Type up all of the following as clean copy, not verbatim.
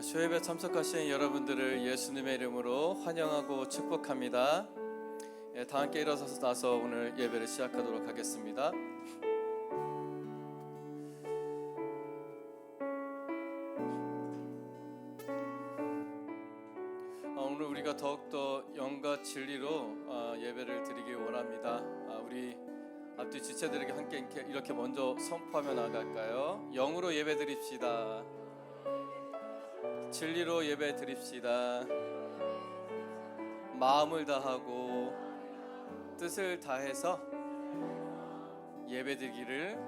수요예배 참석하신 여러분들을 예수님의 이름으로 환영하고 축복합니다. 다 함께 일어서서 나서 오늘 예배를 시작하도록 하겠습니다. 오늘 우리가 더욱더 영과 진리로 예배를 드리길 원합니다. 우리 앞뒤 지체들에게 함께 이렇게 먼저 선포하며 나아갈까요? 영으로 예배 드립시다. 진리로 예배 드립시다. 마음을 다하고 뜻을 다해서 예배 드리기를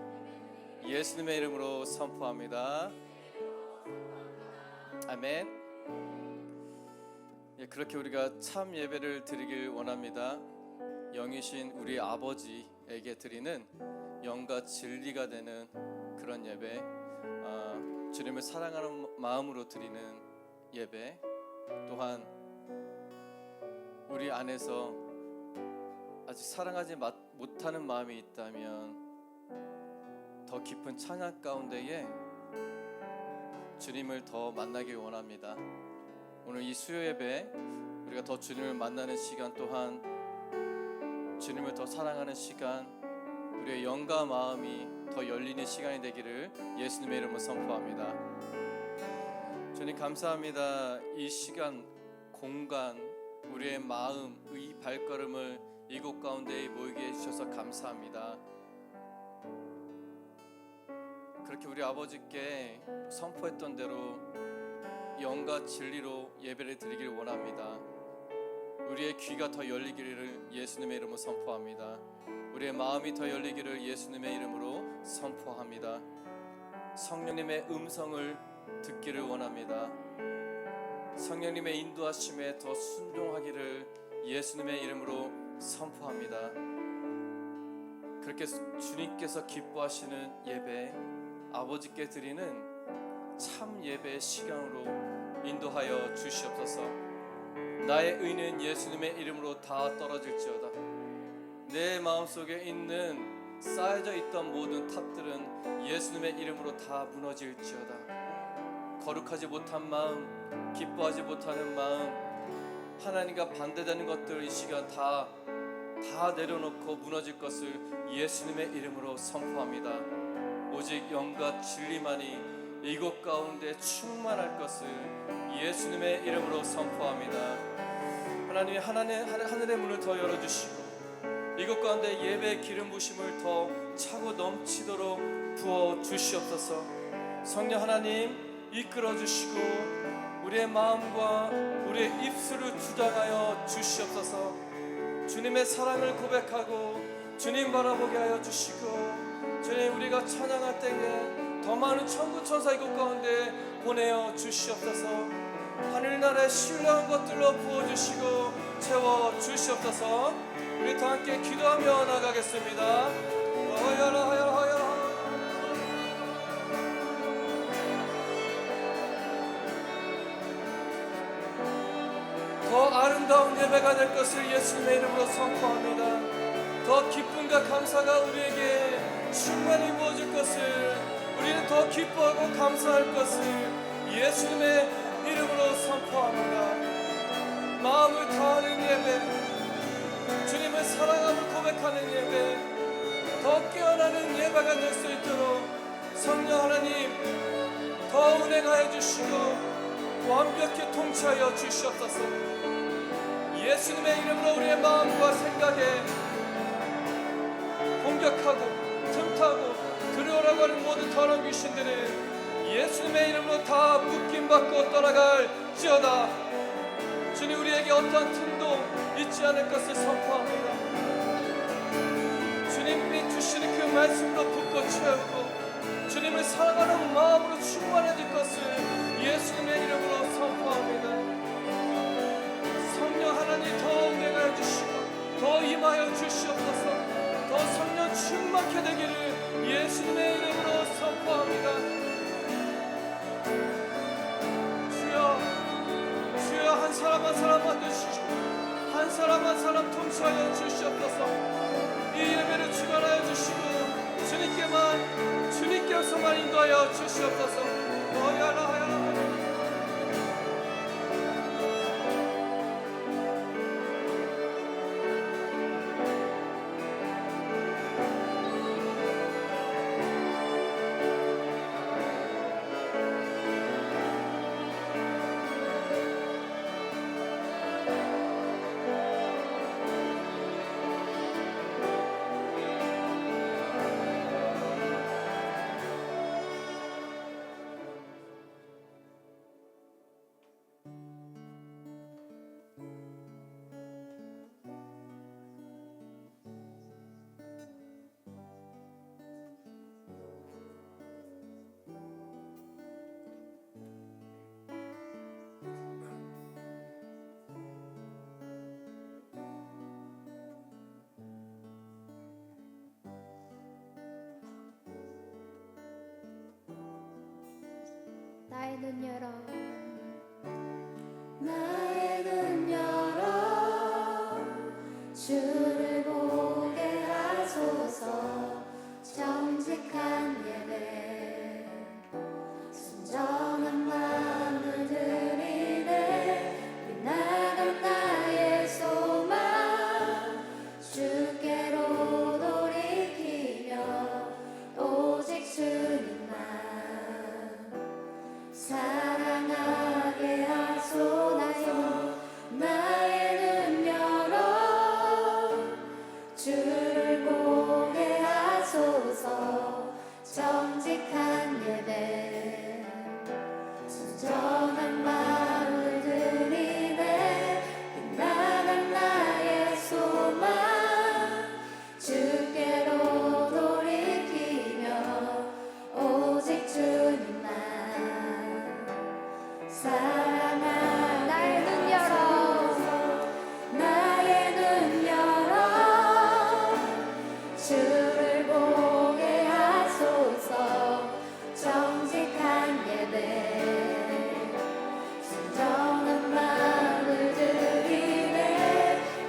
예수님의 이름으로 선포합니다. 아멘. 그렇게 우리가 참 예배를 드리길 원합니다. 영이신 우리 아버지에게 드리는 영과 진리가 되는 그런 예배, 주님을 사랑하는 마음으로 드리는 예배, 또한 우리 안에서 아직 사랑하지 못하는 마음이 있다면 더 깊은 찬양 가운데에 주님을 더 만나길 원합니다. 오늘 이 수요 예배 우리가 더 주님을 만나는 시간, 또한 주님을 더 사랑하는 시간, 우리의 영과 마음이 더 열리는 시간이 되기를 예수님의 이름으로 선포합니다. 주님 감사합니다. 이 시간, 공간, 우리의 마음, 이 발걸음을 이곳 가운데 모이게 해주셔서 감사합니다. 그렇게 우리 아버지께 선포했던 대로 영과 진리로 예배를 드리길 원합니다. 우리의 귀가 더 열리기를 예수님의 이름으로 선포합니다. 우리의 마음이 더 열리기를 예수님의 이름으로 선포합니다. 성령님의 음성을 듣기를 원합니다. 성령님의 인도하심에 더 순종하기를 예수님의 이름으로 선포합니다. 그렇게 주님께서 기뻐하시는 예배, 아버지께 드리는 참 예배의 시간으로 인도하여 주시옵소서. 나의 의는 예수님의 이름으로 다 떨어질지어다. 내 마음속에 있는 쌓여져 있던 모든 탑들은 예수님의 이름으로 다 무너질지어다. 거룩하지 못한 마음, 기뻐하지 못하는 마음, 하나님과 반대되는 것들 이 시간 다 내려놓고 무너질 것을 예수님의 이름으로 선포합니다. 오직 영과 진리만이 이곳 가운데 충만할 것을 예수님의 이름으로 선포합니다. 하나님, 하늘의 문을 더 열어주시고 이곳 가운데 예배의 기름 부심을 더 차고 넘치도록 부어 주시옵소서. 성령 하나님 이끌어 주시고 우리의 마음과 우리의 입술을 주장하여 주시옵소서. 주님의 사랑을 고백하고 주님 바라보게 하여 주시고, 주님 우리가 찬양할 때에 더 많은 천군 천사 이곳 가운데 보내어 주시옵소서. 하늘나라의 신령한 것들로 부어주시고 채워 주시옵소서. 우리 다 함께 기도하며 나가겠습니다. 더 아름다운 예배가 될 것을 예수님의 이름으로 선포합니다. 더 기쁨과 감사가 우리에게 충만히 부어질 것을, 우리는 더 기뻐하고 감사할 것을 예수님의 이름으로 선포합니다. 마음을 다하는 예배, 주님을 사랑함을 고백하는 예배, 더 깨어나는 예배가 될 수 있도록 성령 하나님 더 운행하여 주시고 완벽히 통치하여 주시옵소서. 예수님의 이름으로 우리의 마음과 생각에 공격하고 틈타고 들어오라고 하는 모든 더러운 귀신들을 예수님의 이름으로 다 묶임받고 떠나갈지어다. 주님 우리에게 어떠한 틈도 있지 않을 것을 선포합니다. 주님이 주시는 그 말씀으로 붓고 채우고 주님을 사랑하는 마음으로 충만해질 것을 예수님의 이름으로 선포합니다. 성령 하나님 더 운행하여 주시고 더 임하여 주시옵소서. 더 성령 충만케 되기를 예수님의 이름으로 선포합니다. 주여 한 사람 한 사람 만드시고 한 사람 한 사람 통치하여 주시옵소서. 이 예배를 주관하여 주시고 주님께서만 인도하여 주시옵소서. 나의 눈 열어 나의 눈 열어 주를 보게 하소서. 정직한 예배 순정한 마음을 드리네. 빛나간 나의 소망 주께로 돌이키며 오직 주님만 사랑하게 하소서. 나의 눈 열어 주를 보게 하소서. 정직한 예배 순정한 마음을 드리네. 빛나간 나의 소망 주께로 돌이키며 오직 주님만 사랑하게 나의 눈 열어 하소서. 나의 눈 열어 주를 보게 하소서. 정직한 예배 순정한 마음을 드리네.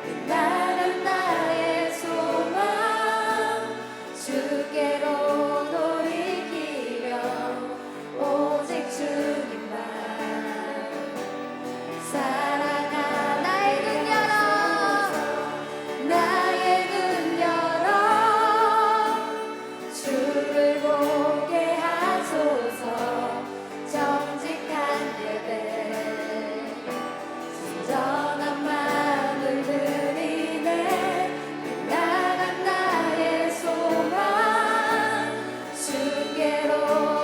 빛나는 나의 소망 주께로 돌이키며 오직 주님만 사랑하게 나의 눈 열어 나의 눈 열어 주를 보게 하소서. 정직한 예배 순정한 마음을 드리네. 빛나간 나의 소망 주께로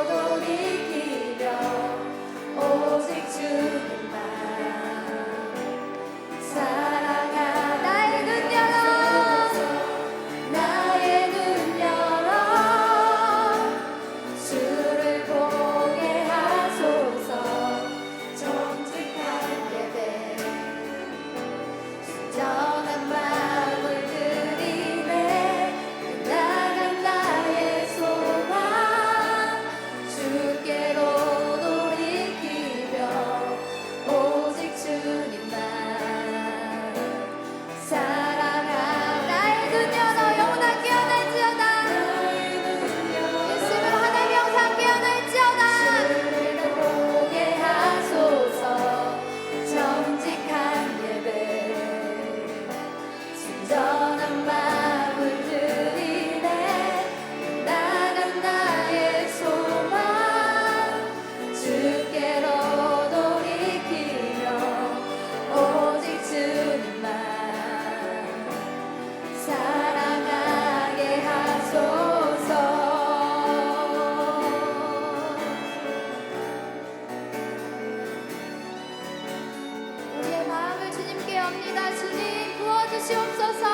돌이키며 오직 주님만 사랑하게 나의 눈 열어 나의 눈 열어 주를 보게 하소서. 정직한 예배 순정한 마음을 드리네. 빛나간 나의 소망 주께로 돌이키며 오직 주님만 사랑하게 나의 눈 열어 영원한 깨어날지어다 예수를 하나님 영상 깨어날지어다 주를 보게 하소서. 정직한 예배 순전한 마음을 드리네. 나간 나의 소망 주께로 돌이키며 오직 주님만 사랑하게 하소서. 우리의 마음을 주님께 엽니다. 주님 부어주시옵소서.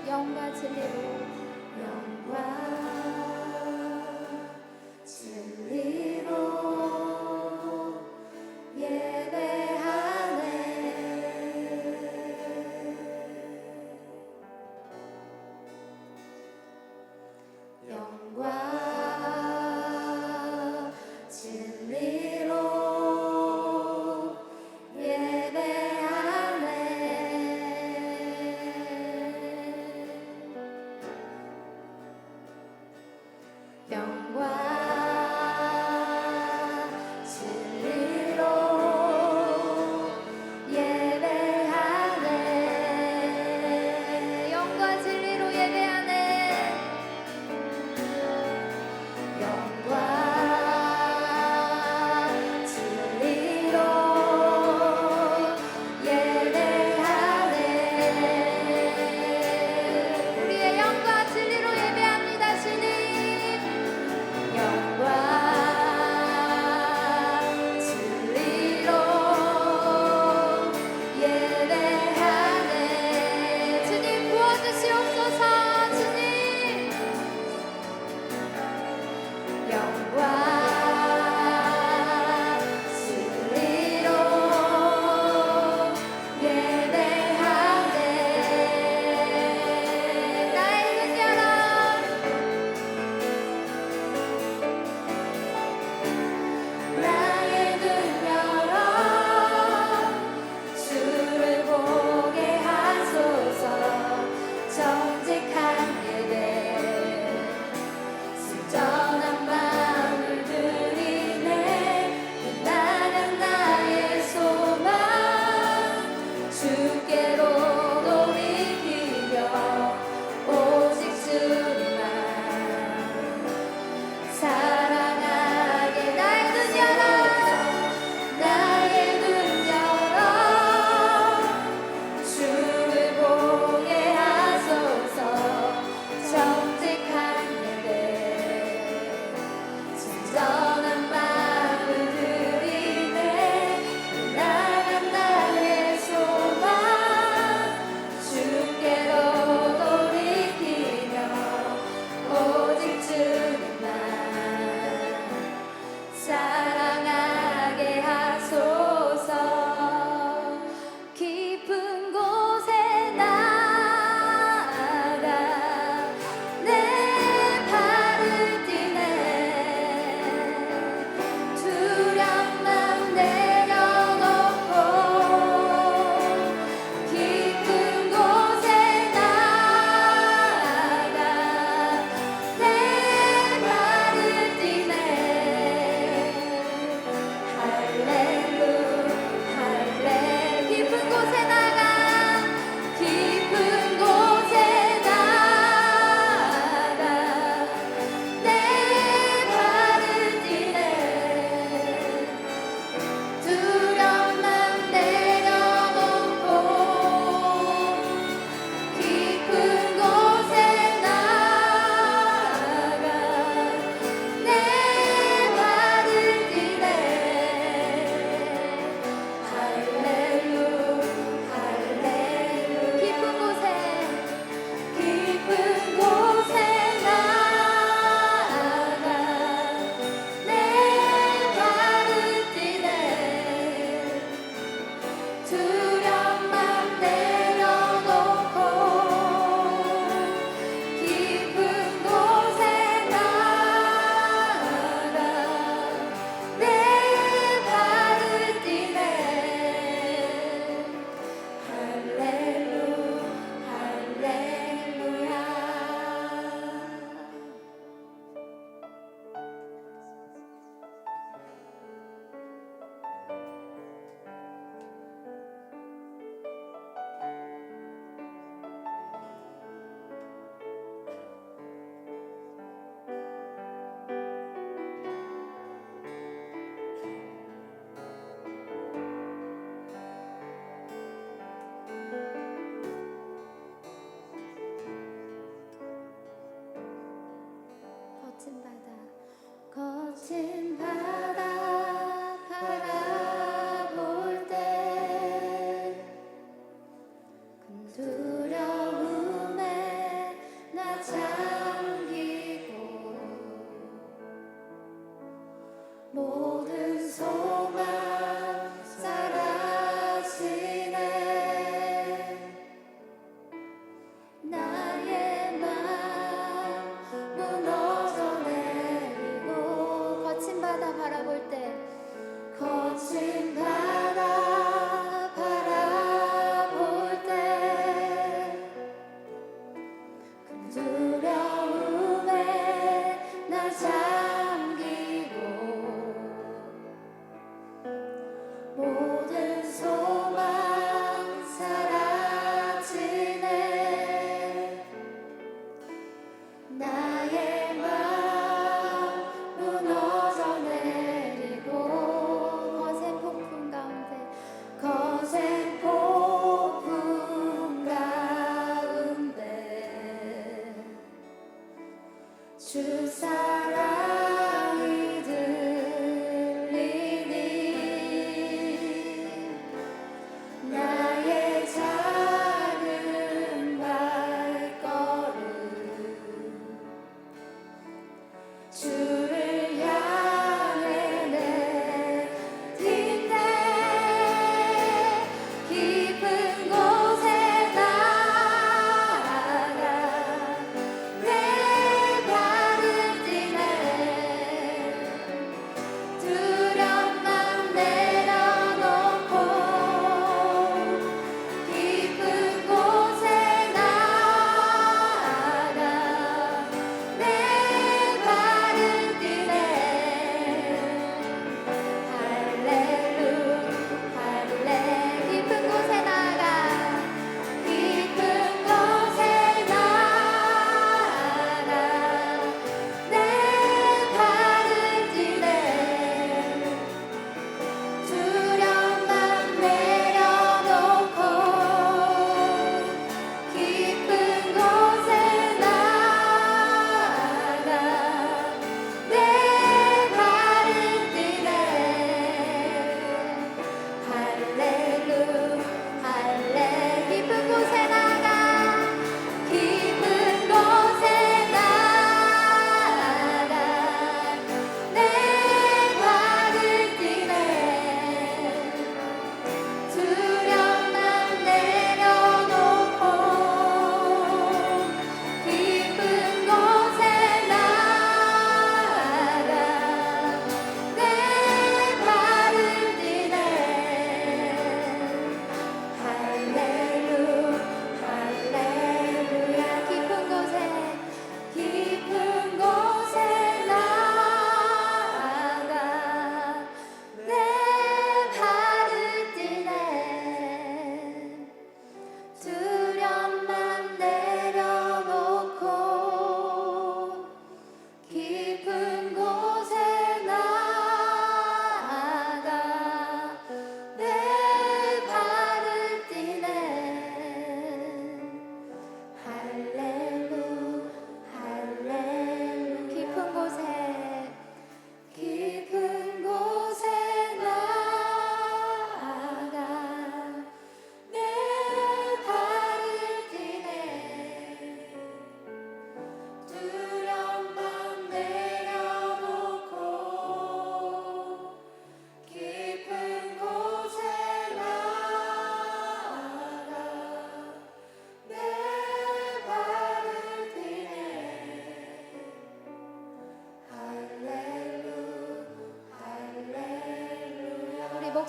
영과 진리로 영과 진리로 예배하네. 영과 진리로 예배하네. 두려움만 내려놓고 깊은 곳에 나아가 내 발을 뛰네. 할렐루야.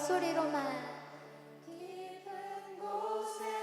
목소리로만 깊은 곳에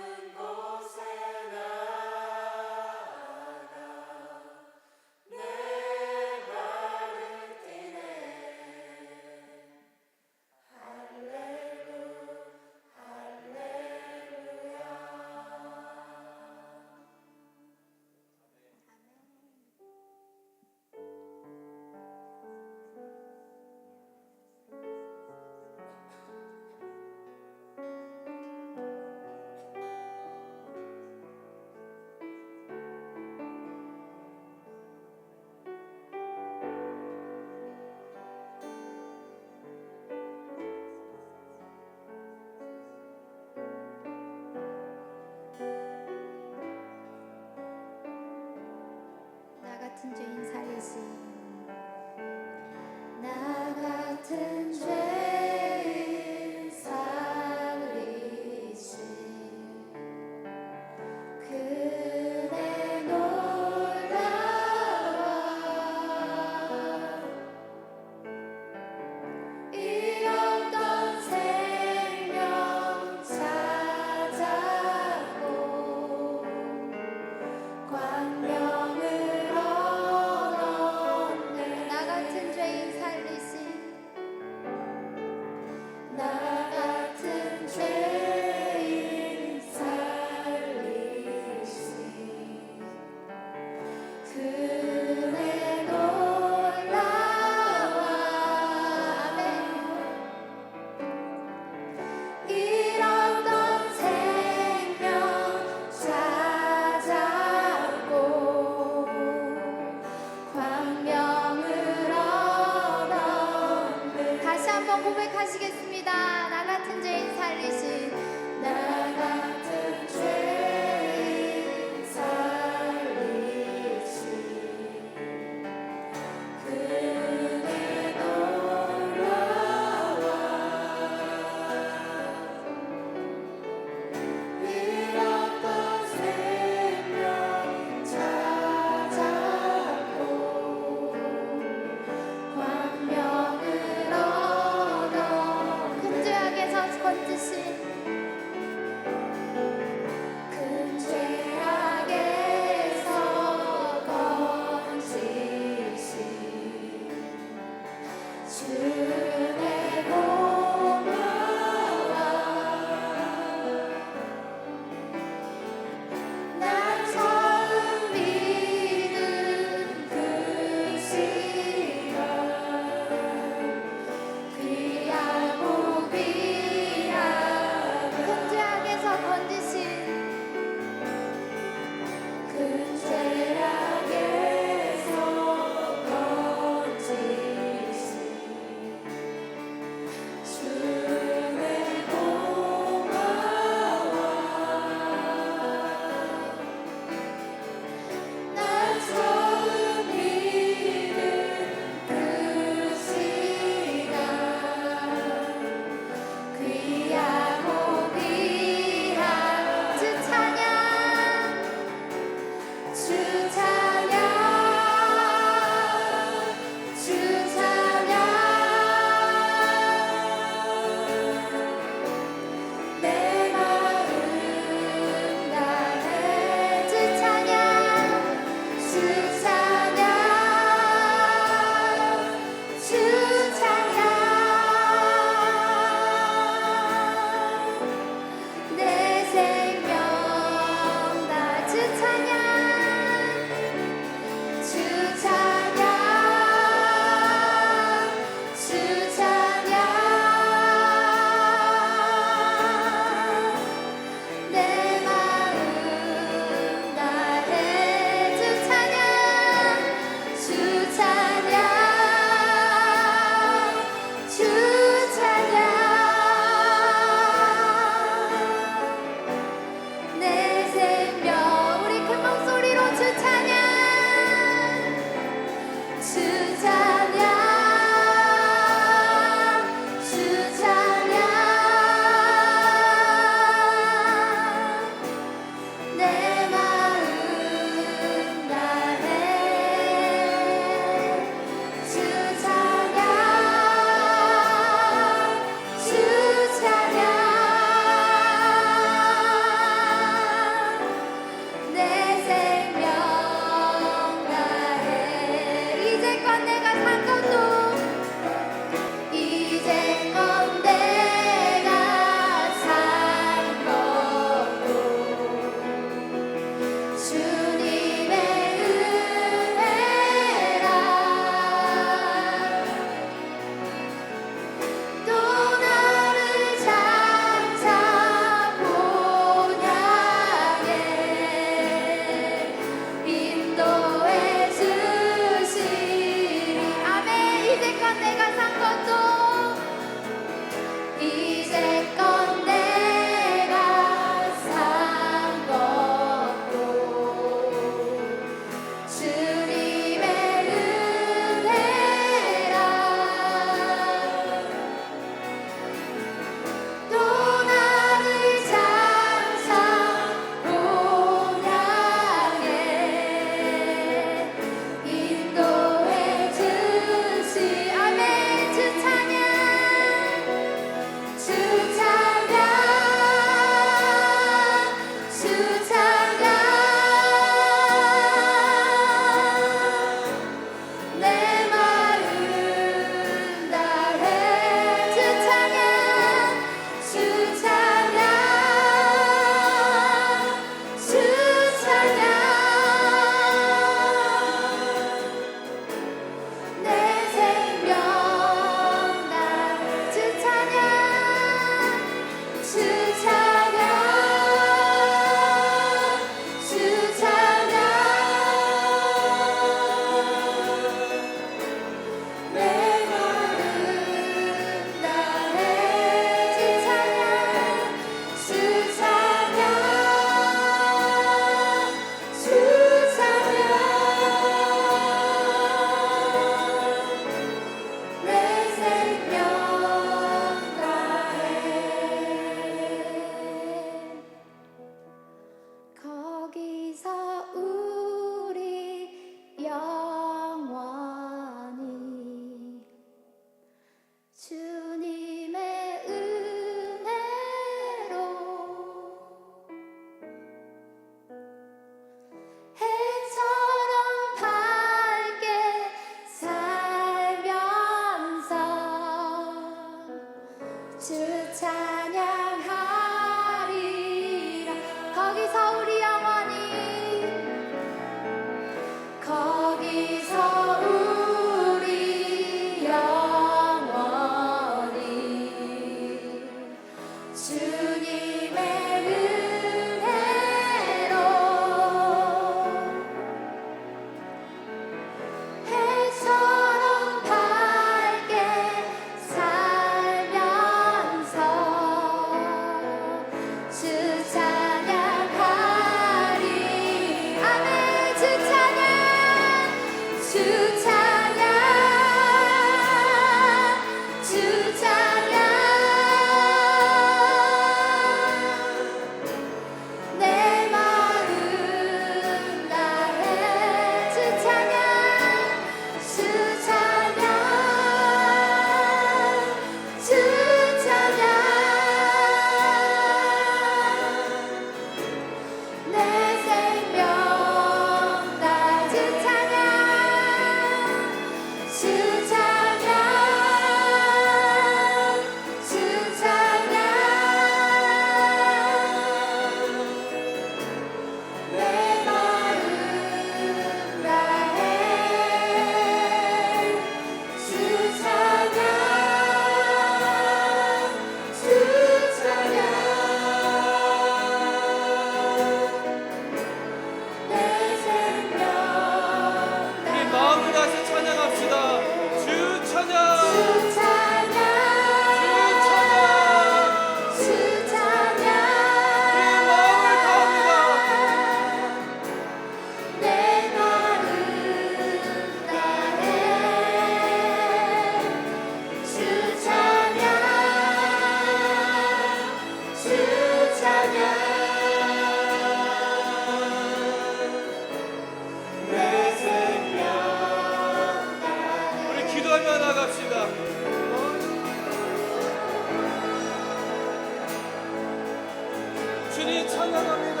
주님 찬양합니다.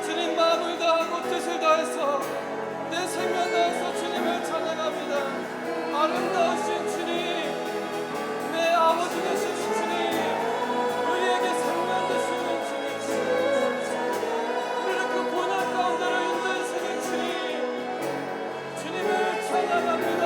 주님 마음을 다하고 뜻을 다해서 내 생명 다해서 주님을 찬양합니다. 아름다우신 주님, 내 아버지 되시는 주님, 우리에게 생명 되시는 주님, 우리를 그 고난 가운데로 인도하시는 주님, 주님을 찬양합니다.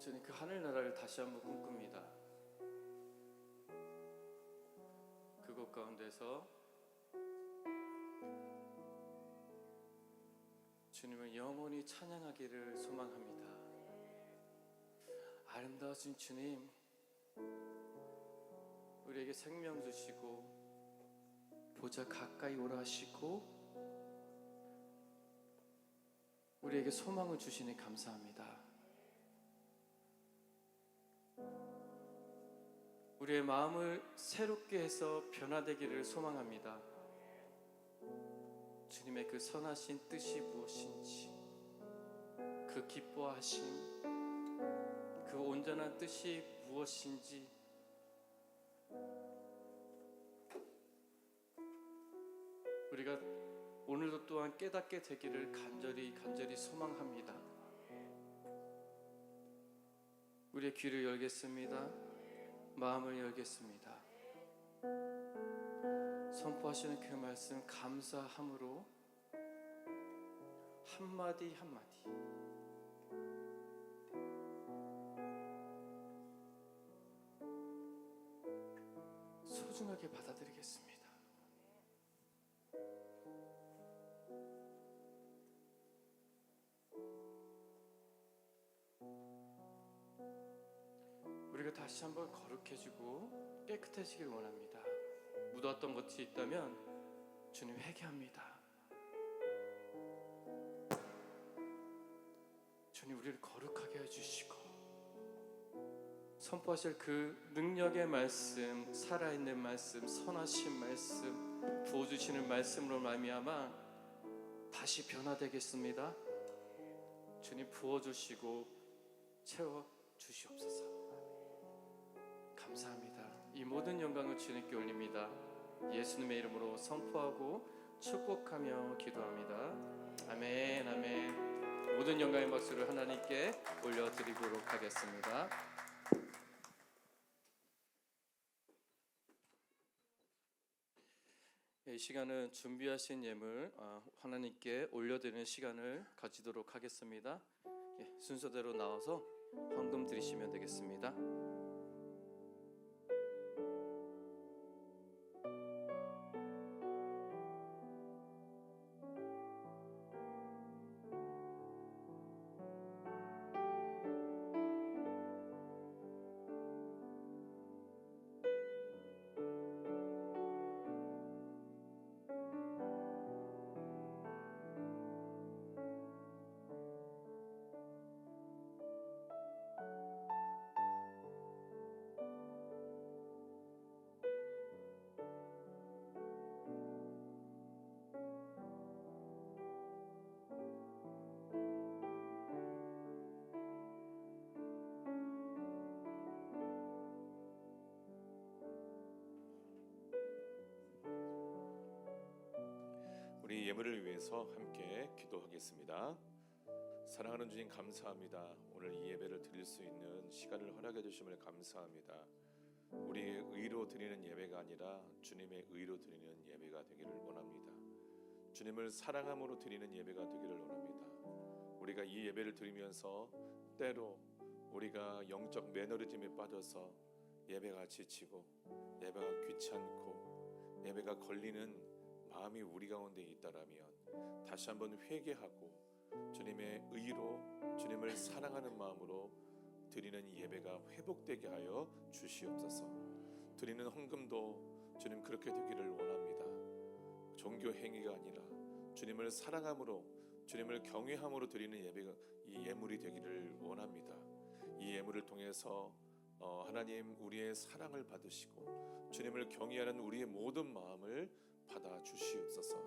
저는 그 하늘나라를 다시 한번 꿈꿉니다. 그곳 가운데서 주님을 영원히 찬양하기를 소망합니다. 아름다우신 주님, 우리에게 생명 주시고 보좌 가까이 오라 하시고 우리에게 소망을 주시니 감사합니다. 우리의 마음을 새롭게 해서 변화되기를 소망합니다. 주님의 그 선하신 뜻이 무엇인지, 그 기뻐하심, 그 온전한 뜻이 무엇인지 우리가 오늘도 또한 깨닫게 되기를 간절히 소망합니다. 우리의 귀를 열겠습니다. 마음을 열겠습니다. 선포하시는 그 말씀 감사함으로 한마디 한마디 소중하게 받아들이겠습니다. 우리가 다시 한번 거룩해지고 깨끗해지길 원합니다. 묻었던 것이 있다면 주님 회개합니다. 주님 우리를 거룩하게 해주시고 선포하실 그 능력의 말씀, 살아있는 말씀, 선하신 말씀, 부어주시는 말씀으로 말미암아 다시 변화되겠습니다. 주님 부어주시고 채워주시옵소서. 감사합니다. 이 모든 영광을 주님께 올립니다. 예수님의 이름으로 선포하고 축복하며 기도합니다. 아멘, 아멘. 모든 영광의 박수를 하나님께 올려드리도록 하겠습니다. 이 시간은 준비하신 예물 하나님께 올려드리는 시간을 가지도록 하겠습니다. 순서대로 나와서 헌금 드리시면 되겠습니다. 예물을 위해서 함께 기도하겠습니다. 사랑하는 주님 감사합니다. 오늘 이 예배를 드릴 수 있는 시간을 허락해 주심을 감사합니다. 우리의 의로 드리는 예배가 아니라 주님의 의로 드리는 예배가 되기를 원합니다. 주님을 사랑함으로 드리는 예배가 되기를 원합니다. 우리가 이 예배를 드리면서 때로 우리가 영적 매너리즘에 빠져서 예배가 지치고 예배가 귀찮고 예배가 걸리는 마음이 우리 가운데 있다라면 다시 한번 회개하고 주님의 의로 주님을 사랑하는 마음으로 드리는 예배가 회복되게 하여 주시옵소서. 드리는 헌금도 주님 그렇게 되기를 원합니다. 종교 행위가 아니라 주님을 사랑함으로 주님을 경외함으로 드리는 예배가 이 예물이 되기를 원합니다. 이 예물을 통해서 하나님 우리의 사랑을 받으시고 주님을 경외하는 우리의 모든 마음을 받아 주시옵소서.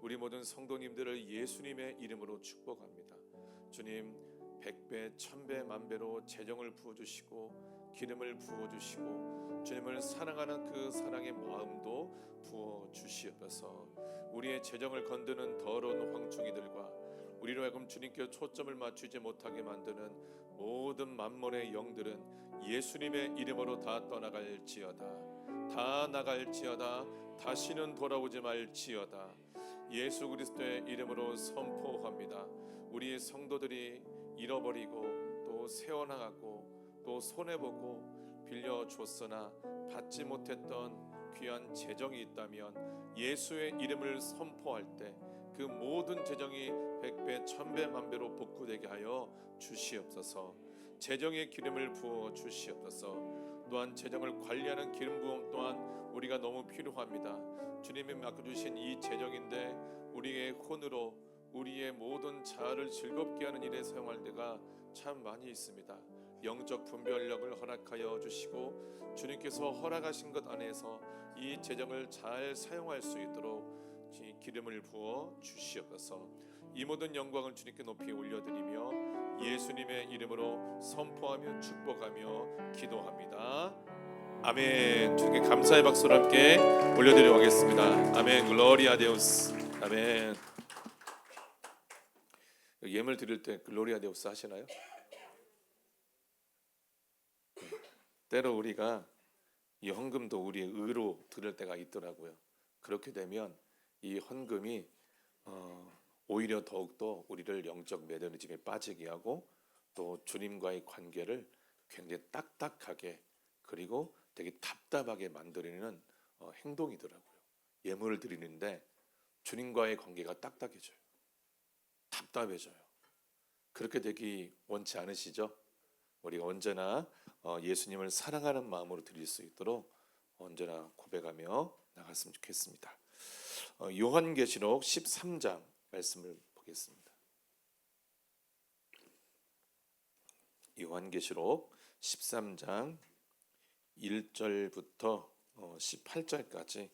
우리 모든 성도님들을 예수님의 이름으로 축복합니다. 주님 100배, 1000배, 만배로 재정을 부어주시고 기름을 부어주시고 주님을 사랑하는 그 사랑의 마음도 부어주시옵소서. 우리의 재정을 건드는 더러운 황충이들과 우리로 하여금 주님께 초점을 맞추지 못하게 만드는 모든 만몬의 영들은 예수님의 이름으로 다 떠나갈지어다. 다 나갈지어다. 다시는 돌아오지 말지어다. 예수 그리스도의 이름으로 선포합니다. 우리 성도들이 잃어버리고 또 세워나가고 또 손해보고 빌려줬으나 받지 못했던 귀한 재정이 있다면 예수의 이름을 선포할 때 그 모든 재정이 100배, 1000배, 만배로 복구되게 하여 주시옵소서. 재정의 기름을 부어 주시옵소서. 또한 재정을 관리하는 기름 부음 또한 우리가 너무 필요합니다. 주님이 맡겨주신 이 재정인데 우리의 혼으로 우리의 모든 자아를 즐겁게 하는 일에 사용할 때가 참 많이 있습니다. 영적 분별력을 허락하여 주시고 주님께서 허락하신 것 안에서 이 재정을 잘 사용할 수 있도록 기름을 부어 주시옵소서. 이 모든 영광을 주님께 높이 올려드리며 예수님의 이름으로 선포하며 축복하며 기도합니다. 아멘. 주님께 감사의 박수를 함께 올려드리도록 하겠습니다. 아멘. 글로리아 데우스. 아멘. 예물 드릴 때 글로리아 데우스 하시나요? 때로 우리가 이 헌금도 우리의 의로 드릴 때가 있더라고요. 그렇게 되면 이 헌금이 오히려 더욱더 우리를 영적 매너리즘에 빠지게 하고 또 주님과의 관계를 굉장히 딱딱하게 그리고 되게 답답하게 만들어내는 행동이더라고요. 예물을 드리는데 주님과의 관계가 딱딱해져요. 답답해져요. 그렇게 되기 원치 않으시죠? 우리가 언제나 예수님을 사랑하는 마음으로 드릴 수 있도록 언제나 고백하며 나갔으면 좋겠습니다. 요한계시록 13장 말씀을 보겠습니다. 요한계시록 13장 1절부터 18절까지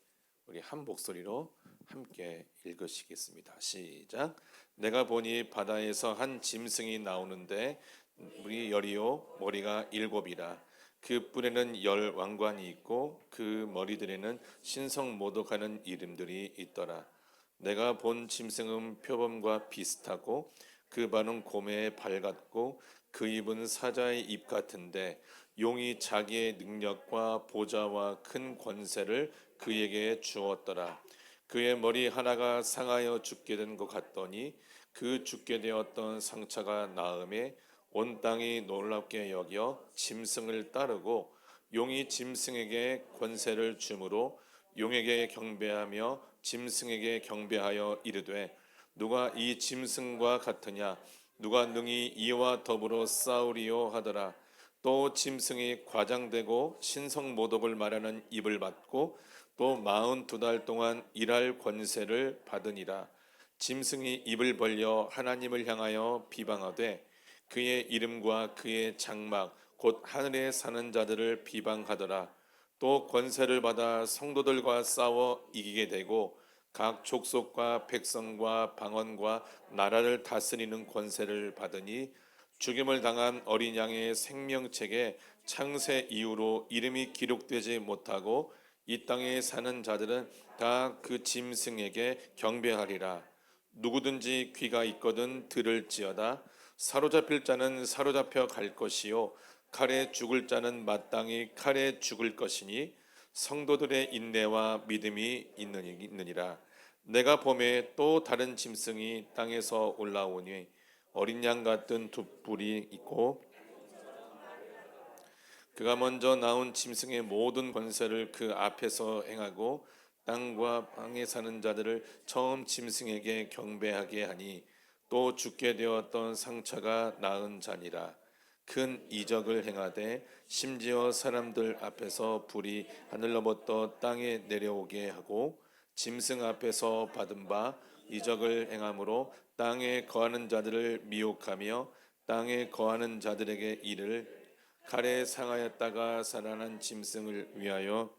우리 한 목소리로 함께 읽으시겠습니다. 시작. 내가 보니 바다에서 한 짐승이 나오는데 물이 열이요 머리가 7이라. 그 뿔에는 10 왕관이 있고 그 머리들에는 신성 모독하는 이름들이 있더라. 내가 본 짐승은 표범과 비슷하고 그 발은 곰의 발 같고 그 입은 사자의 입 같은데 용이 자기의 능력과 보좌와 큰 권세를 그에게 주었더라. 그의 머리 하나가 상하여 죽게 된 것 같더니 그 죽게 되었던 상처가 나음에 온 땅이 놀랍게 여겨 짐승을 따르고 용이 짐승에게 권세를 주므로 용에게 경배하며 짐승에게 경배하여 이르되 누가 이 짐승과 같으냐 누가 능히 이와 더불어 싸우리요 하더라. 또 짐승이 과장되고 신성모독을 말하는 입을 받고 또 42달 동안 일할 권세를 받으니라. 짐승이 입을 벌려 하나님을 향하여 비방하되 그의 이름과 그의 장막 곧 하늘에 사는 자들을 비방하더라. 또 권세를 받아 성도들과 싸워 이기게 되고 각 족속과 백성과 방언과 나라를 다스리는 권세를 받으니 죽임을 당한 어린 양의 생명책에 창세 이후로 이름이 기록되지 못하고 이 땅에 사는 자들은 다 그 짐승에게 경배하리라. 누구든지 귀가 있거든 들을지어다. 사로잡힐 자는 사로잡혀 갈 것이요 칼에 죽을 자는 마땅히 칼에 죽을 것이니 성도들의 인내와 믿음이 있느니라. 내가 봄에 또 다른 짐승이 땅에서 올라오니 어린 양 같은 두 뿔이 있고 그가 먼저 나온 짐승의 모든 권세를 그 앞에서 행하고 땅과 땅에 사는 자들을 처음 짐승에게 경배하게 하니 또 죽게 되었던 상처가 나은 자니라. 큰 이적을 행하되 심지어 사람들 앞에서 불이 하늘로부터 땅에 내려오게 하고 짐승 앞에서 받은 바 이적을 행함으로 땅에 거하는 자들을 미혹하며 땅에 거하는 자들에게 이를 칼에 상하였다가 살아난 짐승을 위하여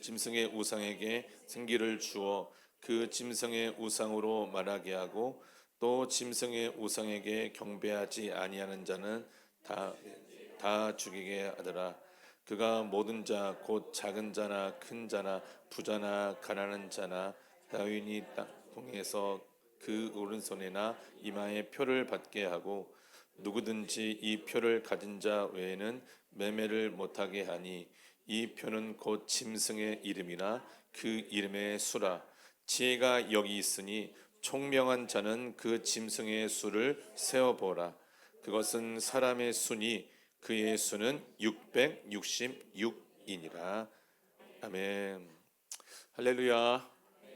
짐승의 우상에게 생기를 주어 그 짐승의 우상으로 말하게 하고 또 짐승의 우상에게 경배하지 아니하는 자는 다 죽이게 하더라. 그가 모든 자 곧 작은 자나 큰 자나 부자나 가난한 자나 다윈이 땅에서 그 오른손이나 이마에 표를 받게 하고 누구든지 이 표를 가진 자 외에는 매매를 못하게 하니 이 표는 곧 짐승의 이름이나 그 이름의 수라. 지혜가 여기 있으니 총명한 자는 그 짐승의 수를 세어보라. 그것은 사람의 수니 그의 수는 666이니라. 아멘. 할렐루야.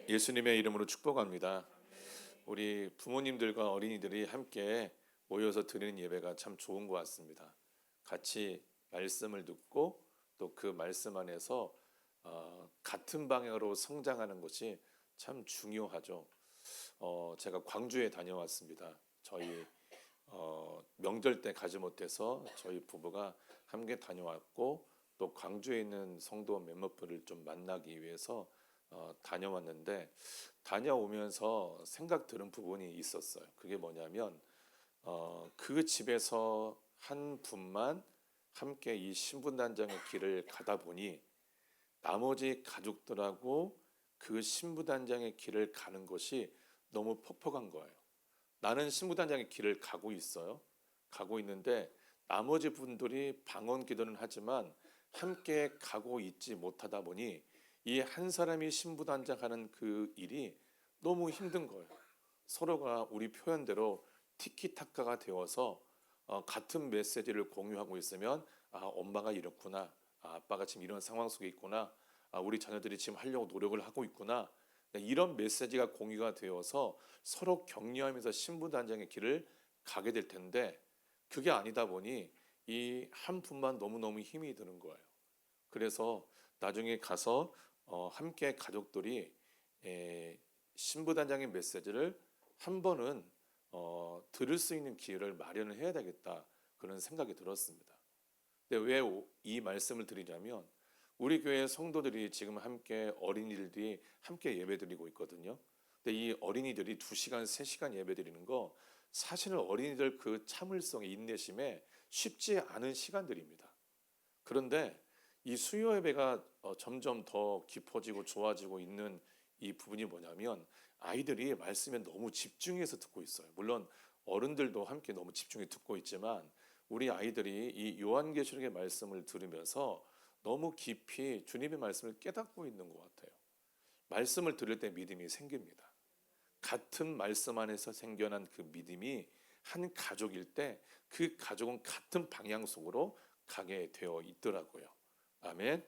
예수님의 이름으로 축복합니다. 우리 부모님들과 어린이들이 함께 모여서 드리는 예배가 참 좋은 것 같습니다. 같이 말씀을 듣고 또 그 말씀 안에서 같은 방향으로 성장하는 것이 참 중요하죠. 제가 광주에 다녀왔습니다. 저희 명절 때 가지 못해서 저희 부부가 함께 다녀왔고 또 광주에 있는 성도 몇몇 분을 좀 만나기 위해서 다녀왔는데 다녀오면서 생각 들은 부분이 있었어요. 그게 뭐냐면 그 집에서 한 분만 함께 이 신부단장의 길을 가다 보니 나머지 가족들하고 그 신부단장의 길을 가는 것이 너무 퍽퍽한 거예요. 나는 신부단장의 길을 가고 있어요. 가고 있는데 나머지 분들이 방언 기도는 하지만 함께 가고 있지 못하다 보니 이 한 사람이 신부단장하는 그 일이 너무 힘든 거예요. 서로가 우리 표현대로 티키타카가 되어서 같은 메시지를 공유하고 있으면 엄마가 이렇구나, 아빠가 지금 이런 상황 속에 있구나, 우리 자녀들이 지금 하려고 노력을 하고 있구나, 이런 메시지가 공유가 되어서 서로 격려하면서 신부단장의 길을 가게 될 텐데 그게 아니다 보니 이 한 분만 너무너무 힘이 드는 거예요. 그래서 나중에 가서 함께 가족들이 신부단장의 메시지를 한 번은 들을 수 있는 기회를 마련을 해야 되겠다 그런 생각이 들었습니다. 근데 왜 이 말씀을 드리냐면 우리 교회 성도들이 지금 함께 어린이들이 함께 예배드리고 있거든요. 근데 이 어린이들이 2시간, 3시간 예배드리는 거 사실은 어린이들 그 참을성의 인내심에 쉽지 않은 시간들입니다. 그런데 이 수요 예배가 점점 더 깊어지고 좋아지고 있는 이 부분이 뭐냐면 아이들이 말씀에 너무 집중해서 듣고 있어요. 물론 어른들도 함께 너무 집중해 듣고 있지만 우리 아이들이 이 요한계시록의 말씀을 들으면서 너무 깊이 주님의 말씀을 깨닫고 있는 것 같아요. 말씀을 들을 때 믿음이 생깁니다. 같은 말씀 안에서 생겨난 그 믿음이 한 가족일 때 그 가족은 같은 방향 속으로 가게 되어 있더라고요. 아멘.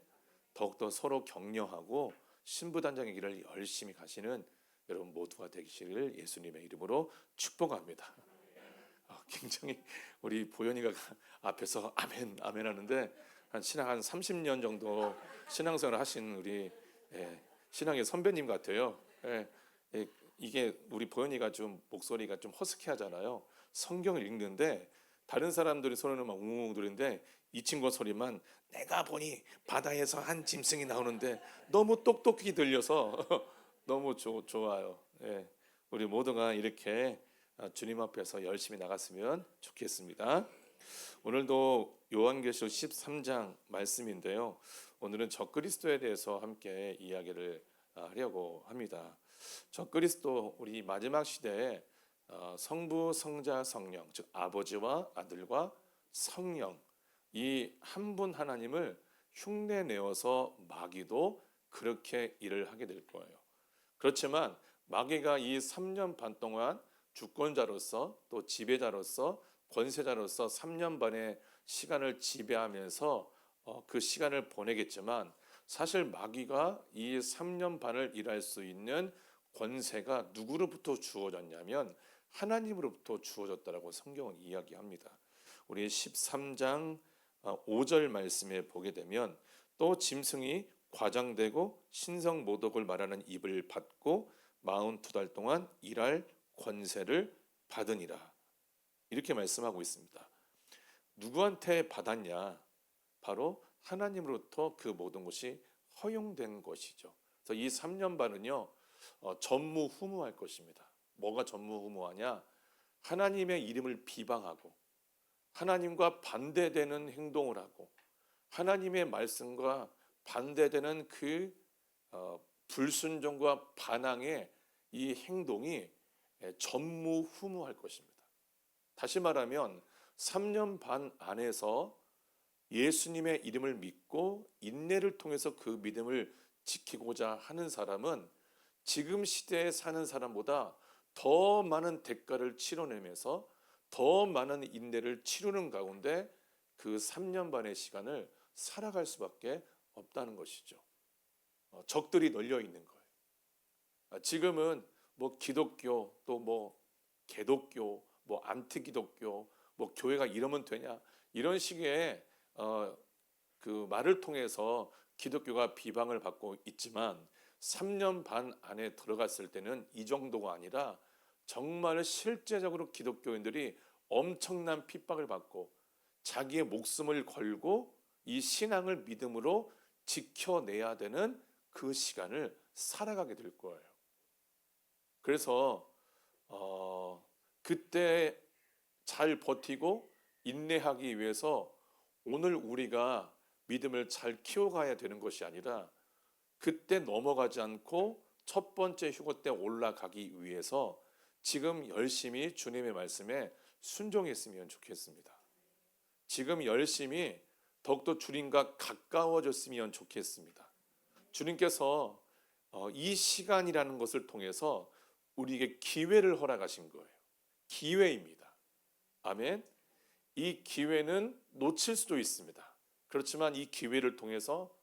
더욱더 서로 격려하고 신부단장의 길을 열심히 가시는 여러분 모두가 되시기를 예수님의 이름으로 축복합니다. 굉장히 우리 보현이가 앞에서 아멘 아멘 하는데 신앙 한 30년 정도 신앙생활을 하신 우리 신앙의 선배님 같아요. 이게 우리 보현이가 좀 목소리가 좀 허스키 하잖아요. 성경을 읽는데 다른 사람들이 소리는 막 웅웅 들리는데 이 친구 소리만 내가 보니 바다에서 한 짐승이 나오는데 너무 똑똑히 들려서 너무 좋아요. 우리 모두가 이렇게 주님 앞에서 열심히 나갔으면 좋겠습니다. 오늘도 요한계시록 13장 말씀인데요. 오늘은 적그리스도에 대해서 함께 이야기를 하려고 합니다. 적그리스도 우리 마지막 시대에 성부, 성자, 성령, 즉 아버지와 아들과 성령 이 한 분 하나님을 흉내 내어서 마귀도 그렇게 일을 하게 될 거예요. 그렇지만 마귀가 이 3년 반 동안 주권자로서 또 지배자로서 권세자로서 3년 반의 시간을 지배하면서 그 시간을 보내겠지만 사실 마귀가 이 3년 반을 일할 수 있는 권세가 누구로부터 주어졌냐면 하나님으로부터 주어졌다라고 성경은 이야기합니다. 우리 13장 5절 말씀에 보게 되면 또 짐승이 과장되고 신성 모독을 말하는 입을 받고 42달 동안 일할 권세를 받으니라. 이렇게 말씀하고 있습니다. 누구한테 받았냐? 바로 하나님으로부터 그 모든 것이 허용된 것이죠. 그래서 이 3년 반은요 전무후무할 것입니다. 뭐가 전무후무하냐? 하나님의 이름을 비방하고 하나님과 반대되는 행동을 하고 하나님의 말씀과 반대되는 그 불순종과 반항의 이 행동이 전무후무할 것입니다. 다시 말하면 3년 반 안에서 예수님의 이름을 믿고 인내를 통해서 그 믿음을 지키고자 하는 사람은 지금 시대에 사는 사람보다 더 많은 대가를 치러내면서 더 많은 인내를 치르는 가운데 그 3년 반의 시간을 살아갈 수밖에 없다는 것이죠. 적들이 널려 있는 거예요. 지금은 뭐 기독교 또 뭐 개독교 뭐 안티기독교 뭐 교회가 이러면 되냐 이런 식의 그 말을 통해서 기독교가 비방을 받고 있지만 3년 반 안에 들어갔을 때는 이 정도가 아니라 정말 실제적으로 기독교인들이 엄청난 핍박을 받고 자기의 목숨을 걸고 이 신앙을 믿음으로 지켜내야 되는 그 시간을 살아가게 될 거예요. 그래서 그때 잘 버티고 인내하기 위해서 오늘 우리가 믿음을 잘 키워가야 되는 것이 아니라 그때 넘어가지 않고 첫 번째 휴거 때 올라가기 위해서 지금 열심히 주님의 말씀에 순종했으면 좋겠습니다. 지금 열심히 더욱더 주님과 가까워졌으면 좋겠습니다. 주님께서 이 시간이라는 것을 통해서 우리에게 기회를 허락하신 거예요. 기회입니다. 아멘. 이 기회는 놓칠 수도 있습니다. 그렇지만 이 기회를 통해서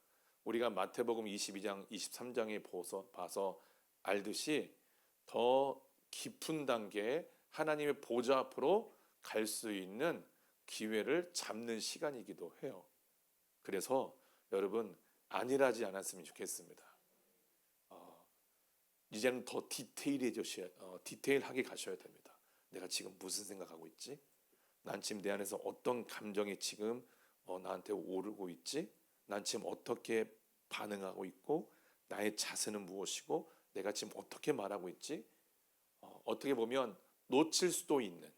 우리가 마태복음 22장, 23장에 봐서 알듯이 더 깊은 단계에 하나님의 보좌 앞으로 갈 수 있는 기회를 잡는 시간이기도 해요. 그래서 여러분 안일하지 않았으면 좋겠습니다. 이제는 더 디테일하게 가셔야 됩니다. 내가 지금 무슨 생각하고 있지? 난 지금 내 안에서 어떤 감정이 지금 나한테 오르고 있지? 난 지금 어떻게 반응하고 있고 나의 자세는 무엇이고 내가 지금 어떻게 말하고 있지? 어떻게 보면 놓칠 수도 있는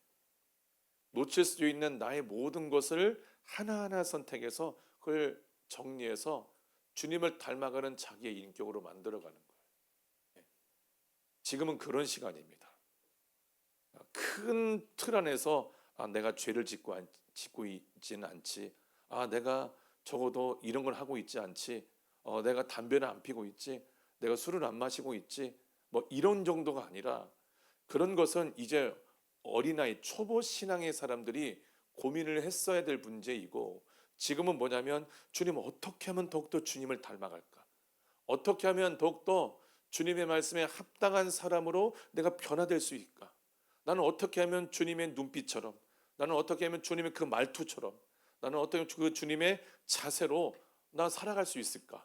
나의 모든 것을 하나하나 선택해서 그걸 정리해서 주님을 닮아가는 자기의 인격으로 만들어가는 거예요. 지금은 그런 시간입니다. 큰 틀 안에서 내가 죄를 짓고 있지는 않지. 내가 적어도 이런 걸 하고 있지 않지. 내가 담배를 안 피고 있지. 내가 술을 안 마시고 있지. 뭐 이런 정도가 아니라 그런 것은 이제 어린아이 초보 신앙의 사람들이 고민을 했어야 될 문제이고 지금은 뭐냐면 주님 어떻게 하면 더욱더 주님을 닮아갈까? 어떻게 하면 더욱더 주님의 말씀에 합당한 사람으로 내가 변화될 수 있을까? 나는 어떻게 하면 주님의 눈빛처럼 나는 어떻게 하면 주님의 그 말투처럼 나는 어떻게 하면 그 주님의 자세로 나 살아갈 수 있을까?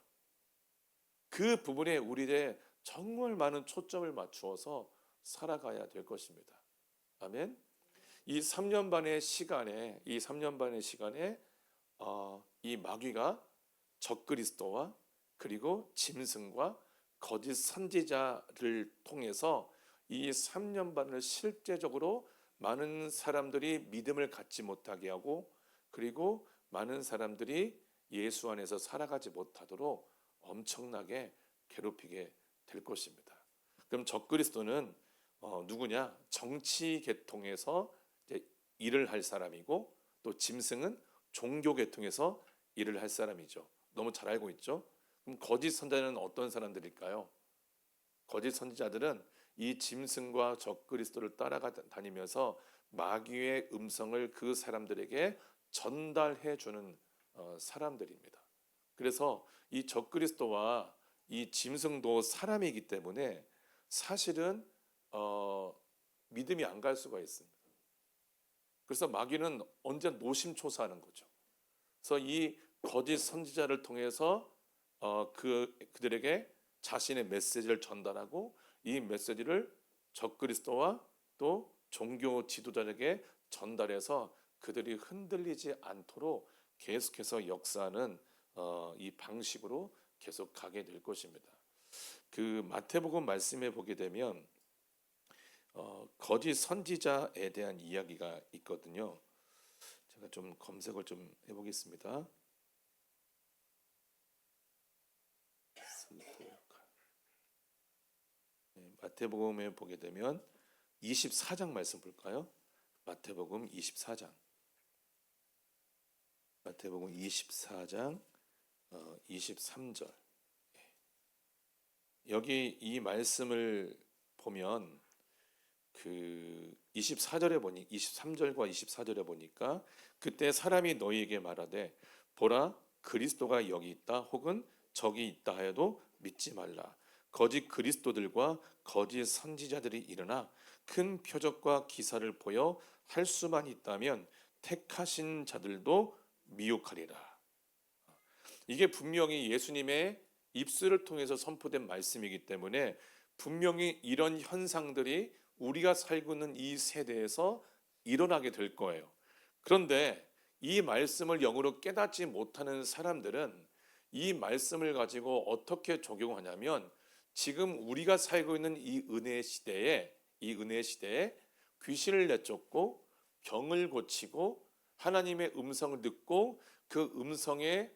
그 부분에 우리의 정말 많은 초점을 맞추어서 살아가야 될 것입니다. 아멘. 이 3년 반의 시간에 이 마귀가 적그리스도와 그리고 짐승과 거짓 선지자를 통해서 이 3년 반을 실제적으로 많은 사람들이 믿음을 갖지 못하게 하고 그리고 많은 사람들이 예수 안에서 살아가지 못하도록 엄청나게 괴롭히게 될 것입니다. 그럼 적그리스도는 누구냐? 정치 계통에서 이제 일을 할 사람이고, 또 짐승은 종교 계통에서 일을 할 사람이죠. 너무 잘 알고 있죠? 그럼 거짓 선지자는 어떤 사람들일까요? 거짓 선지자들은 이 짐승과 적그리스도를 따라다니면서 마귀의 음성을 그 사람들에게 전달해 주는 사람들입니다. 그래서 이 적그리스도와 이 짐승도 사람이기 때문에 사실은 믿음이 안 갈 수가 있습니다. 그래서 마귀는 언제나 노심초사하는 거죠. 그래서 이 거짓 선지자를 통해서 그들에게 자신의 메시지를 전달하고, 이 메시지를 적그리스도와 또 종교 지도자에게 전달해서 그들이 흔들리지 않도록 계속해서 역사하는 이 방식으로 계속 가게 될 것입니다. 그 마태복음 말씀에 보게 되면 거짓 선지자에 대한 이야기가 있거든요. 제가 좀 검색을 좀 해보겠습니다. 마태복음에 보게 되면 24장 말씀 볼까요? 마태복음 24장. 마태복음 24장 23절. 여기 이 말씀을 보면 그 23절과 24절에 보니까, 그때 사람이 너희에게 말하되 보라 그리스도가 여기 있다 혹은 저기 있다 하여도 믿지 말라. 거짓 그리스도들과 거짓 선지자들이 일어나 큰 표적과 기사를 보여 할 수만 있다면 택하신 자들도 미혹하리라. 이게 분명히 예수님의 입술을 통해서 선포된 말씀이기 때문에 분명히 이런 현상들이 우리가 살고 있는 이 세대에서 일어나게 될 거예요. 그런데 이 말씀을 영으로 깨닫지 못하는 사람들은 이 말씀을 가지고 어떻게 적용하냐면, 지금 우리가 살고 있는 이 은혜의 시대에 귀신을 내쫓고 병을 고치고 하나님의 음성을 듣고 그 음성에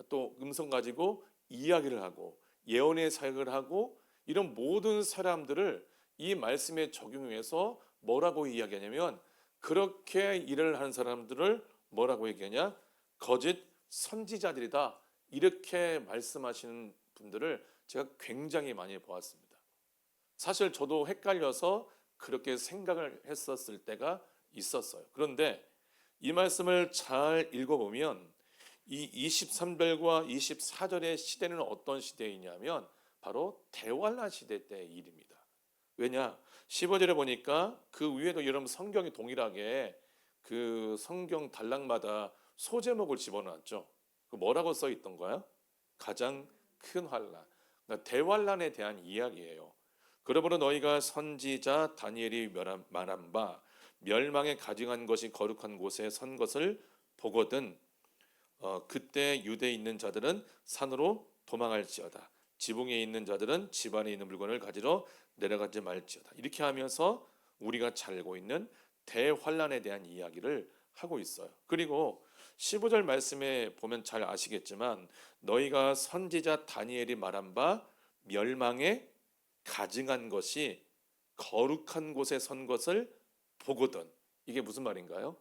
또 음성 가지고 이야기를 하고 예언의 사역을 하고, 이런 모든 사람들을 이 말씀에 적용해서 뭐라고 이야기하냐면, 그렇게 일을 하는 사람들을 뭐라고 얘기하냐? 거짓 선지자들이다. 이렇게 말씀하시는 분들을 제가 굉장히 많이 보았습니다. 사실 저도 헷갈려서 그렇게 생각을 했었을 때가 있었어요. 그런데 이 말씀을 잘 읽어보면 이 23절과 24절의 시대는 어떤 시대이냐면 바로 대환란 시대 때의 일입니다. 왜냐? 15절에 보니까 그 위에도 여러분 성경이 동일하게 그 성경 단락마다 소제목을 집어넣었죠. 그 뭐라고 써 있던가요? 가장 큰 환란. 그러니까 대환란에 대한 이야기예요. 그러므로 너희가 선지자 다니엘이 말한 바 멸망에 가증한 것이 거룩한 곳에 선 것을 보거든 그때 유대에 있는 자들은 산으로 도망할지어다. 지붕에 있는 자들은 집 안에 있는 물건을 가지러 내려가지 말지어다. 이렇게 하면서 우리가 잘 알고 있는 대환란에 대한 이야기를 하고 있어요. 그리고 15절 말씀에 보면 잘 아시겠지만, 너희가 선지자 다니엘이 말한 바 멸망에 가증한 것이 거룩한 곳에 선 것을 보거든. 이게 무슨 말인가요?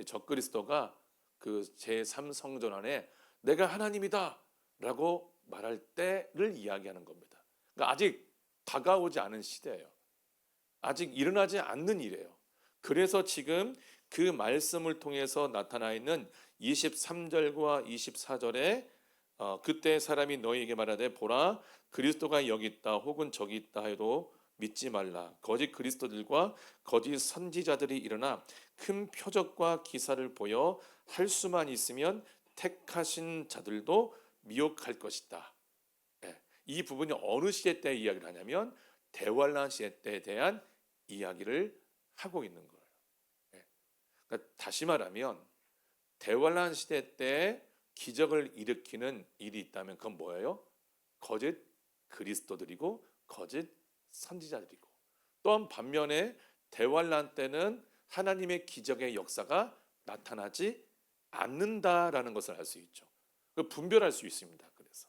적그리스도가 그 제3성전 안에 내가 하나님이다 라고 말할 때를 이야기하는 겁니다. 그러니까 아직 다가오지 않은 시대예요. 아직 일어나지 않는 일이에요. 그래서 지금 그 말씀을 통해서 나타나 있는 23절과 24절에 그때 사람이 너희에게 말하되 보라 그리스도가 여기 있다 혹은 저기 있다 해도 믿지 말라. 거짓 그리스도들과 거짓 선지자들이 일어나 큰 표적과 기사를 보여 할 수만 있으면 택하신 자들도 미혹할 것이다. 이 부분이 어느 시대 때 이야기를 하냐면 대환란 시대 때에 대한 이야기를 하고 있는 거예요. 그러니까 다시 말하면 대환란 시대 때 기적을 일으키는 일이 있다면 그건 뭐예요? 거짓 그리스도들이고 거짓 선지자들이고, 또한 반면에 대환란 때는 하나님의 기적의 역사가 나타나지 않는다라는 것을 알 수 있죠. 분별할 수 있습니다. 그래서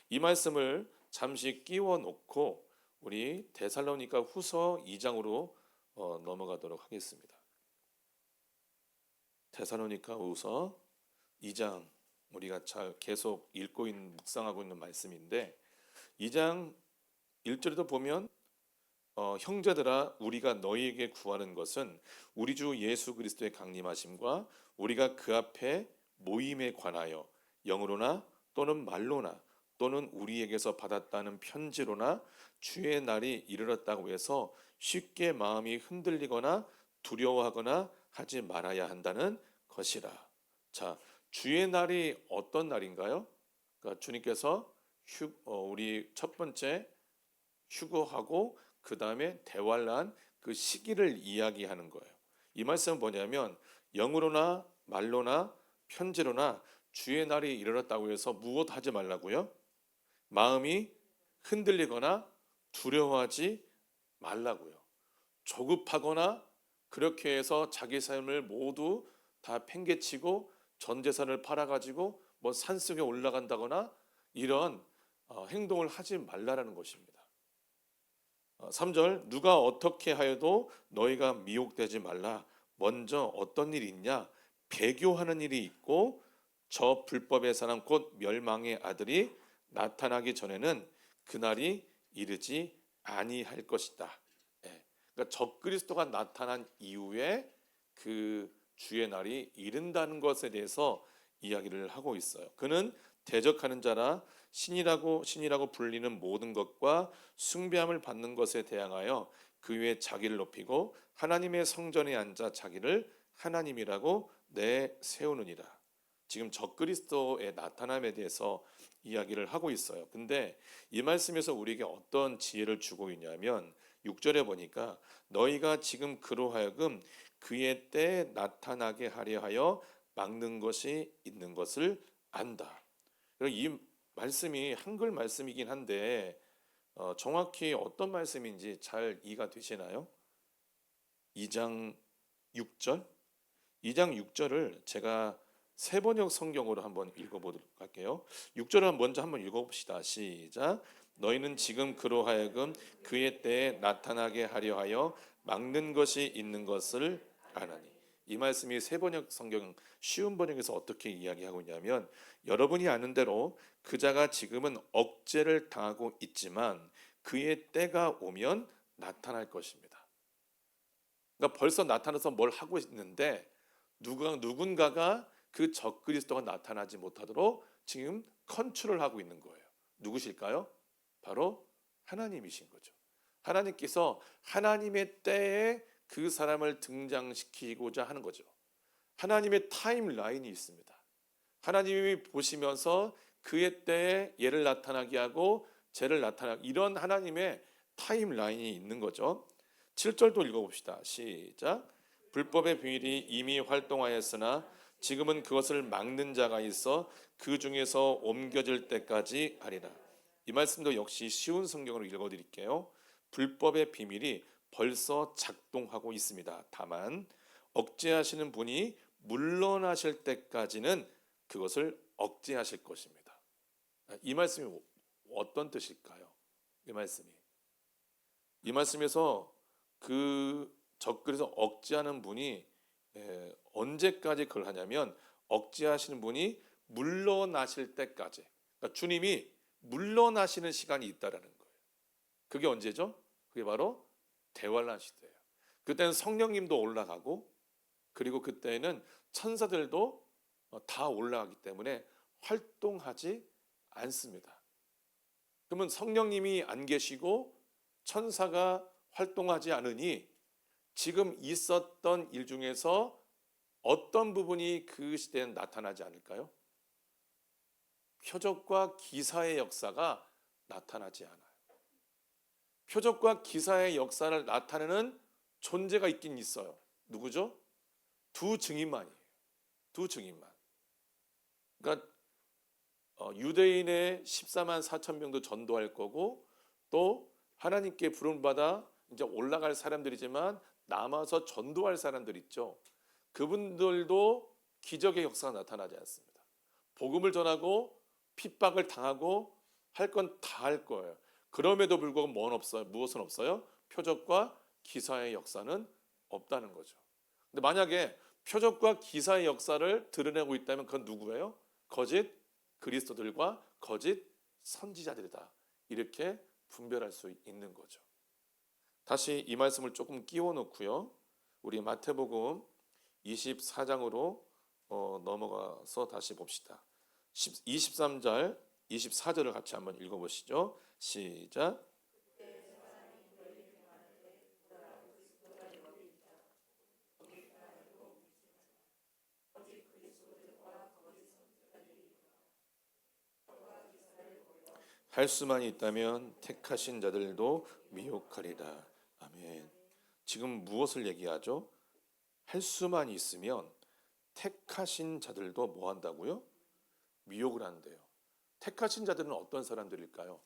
이 말씀을 잠시 끼워 놓고 우리 데살로니가 후서 2장으로 넘어가도록 하겠습니다. 데살로니가 후서 2장 우리가 잘 계속 읽고 있는 묵상하고 있는 말씀인데 2장 1절에도 보면 형제들아 우리가 너희에게 구하는 것은 우리 주 예수 그리스도의 강림하심과 우리가 그 앞에 모임에 관하여 영으로나 또는 말로나 또는 우리에게서 받았다는 편지로나 주의 날이 이르렀다고 해서 쉽게 마음이 흔들리거나 두려워하거나 하지 말아야 한다는 것이라. 자, 주의 날이 어떤 날인가요? 그러니까 주님께서 우리 첫 번째 휴거하고 그 다음에 대환란 그 시기를 이야기하는 거예요. 이 말씀은 뭐냐면 영으로나 말로나 편지로나 주의 날이 이르렀다고 해서 무엇하지 말라고요? 마음이 흔들리거나 두려워하지 말라고요. 조급하거나 그렇게 해서 자기 삶을 모두 다 팽개치고 전 재산을 팔아가지고 뭐 산속에 올라간다거나 이런 행동을 하지 말라라는 것입니다. 3절 누가 어떻게 하여도 너희가 미혹되지 말라. 먼저 어떤 일이 있냐? 배교하는 일이 있고 저 불법의 사람 곧 멸망의 아들이 나타나기 전에는 그날이 이르지 아니할 것이다. 그러니까 적그리스도가 나타난 이후에 그 주의 날이 이른다는 것에 대해서 이야기를 하고 있어요. 그는 대적하는 자라 신이라고 불리는 모든 것과 숭배함을 받는 것에 대항하여 그 위에 자기를 높이고 하나님의 성전에 앉아 자기를 하나님이라고 내세우느니라. 지금 적그리스도의 나타남에 대해서 이야기를 하고 있어요. 근데 이 말씀에서 우리에게 어떤 지혜를 주고 있냐면 6절에 보니까 너희가 지금 그로 하여금 그의 때에 나타나게 하려 하여 막는 것이 있는 것을 안다. 이 말씀이 한글 말씀이긴 한데 정확히 어떤 말씀인지 잘 이해가 되시나요? 2장 6절? 2장 6절을 제가 세번역 성경으로 한번 읽어보도록 할게요. 6절을 먼저 한번 읽어봅시다. 시작. 너희는 지금 그로 하여금 그의 때에 나타나게 하려 하여 막는 것이 있는 것을 아나니. 이 말씀이 세번역 성경 쉬운 번역에서 어떻게 이야기하고 있냐면 여러분이 아는 대로 그자가 지금은 억제를 당하고 있지만 그의 때가 오면 나타날 것입니다. 그러니까 벌써 나타나서 뭘 하고 있는데 누군가가 그 적그리스도가 나타나지 못하도록 지금 컨트롤 하고 있는 거예요. 누구실까요? 바로 하나님이신 거죠. 하나님께서 하나님의 때에 그 사람을 등장시키고자 하는 거죠. 하나님의 타임라인이 있습니다. 하나님이 보시면서 그의 때에 얘를 나타나게 하고 쟤를 나타나게 이런 하나님의 타임라인이 있는 거죠. 7절도 읽어봅시다. 시작. 불법의 비밀이 이미 활동하였으나 지금은 그것을 막는 자가 있어 그 중에서 옮겨질 때까지 하리라. 이 말씀도 역시 쉬운 성경으로 읽어드릴게요. 불법의 비밀이 벌써 작동하고 있습니다. 다만 억제하시는 분이 물러나실 때까지는 그것을 억제하실 것입니다. 이 말씀이 어떤 뜻일까요? 이 말씀에서 그 적그리스도 억제하는 분이 언제까지 그걸 하냐면 억제하시는 분이 물러나실 때까지. 그러니까 주님이 물러나시는 시간이 있다라는 거예요. 그게 언제죠? 그게 바로 대환란 시대예요. 그때는 성령님도 올라가고 그리고 그때는 천사들도 다 올라가기 때문에 활동하지 않습니다. 그러면 성령님이 안 계시고 천사가 활동하지 않으니 지금 있었던 일 중에서 어떤 부분이 그 시대엔 나타나지 않을까요? 표적과 기사의 역사가 나타나지 않아요. 표적과 기사의 역사를 나타내는 존재가 있긴 있어요. 누구죠? 두 증인만이에요. 두 증인만. 그러니까 유대인의 14만 4천 명도 전도할 거고 또 하나님께 부름받아 이제 올라갈 사람들이지만 남아서 전도할 사람들 있죠. 그분들도 기적의 역사가 나타나지 않습니다. 복음을 전하고 핍박을 당하고 할 건 다 할 거예요. 그럼에도 불구하고 뭐는 없어요? 무엇은 없어요? 표적과 기사의 역사는 없다는 거죠. 근데 만약에 표적과 기사의 역사를 드러내고 있다면 그건 누구예요? 거짓 그리스도들과 거짓 선지자들이다. 이렇게 분별할 수 있는 거죠. 다시 이 말씀을 조금 끼워 놓고요. 우리 마태복음 24장으로 넘어가서 다시 봅시다. 23절, 24절을 같이 한번 읽어보시죠. 시작. 할 수만 있다면 택하신 자들도 미혹하리라. 아멘. 지금 무엇을 얘기하죠? 할 수만 있으면 택하신 자들도 뭐 한다고요? 미혹을 한대요. 택하신 자들은 어떤 사람들일까요?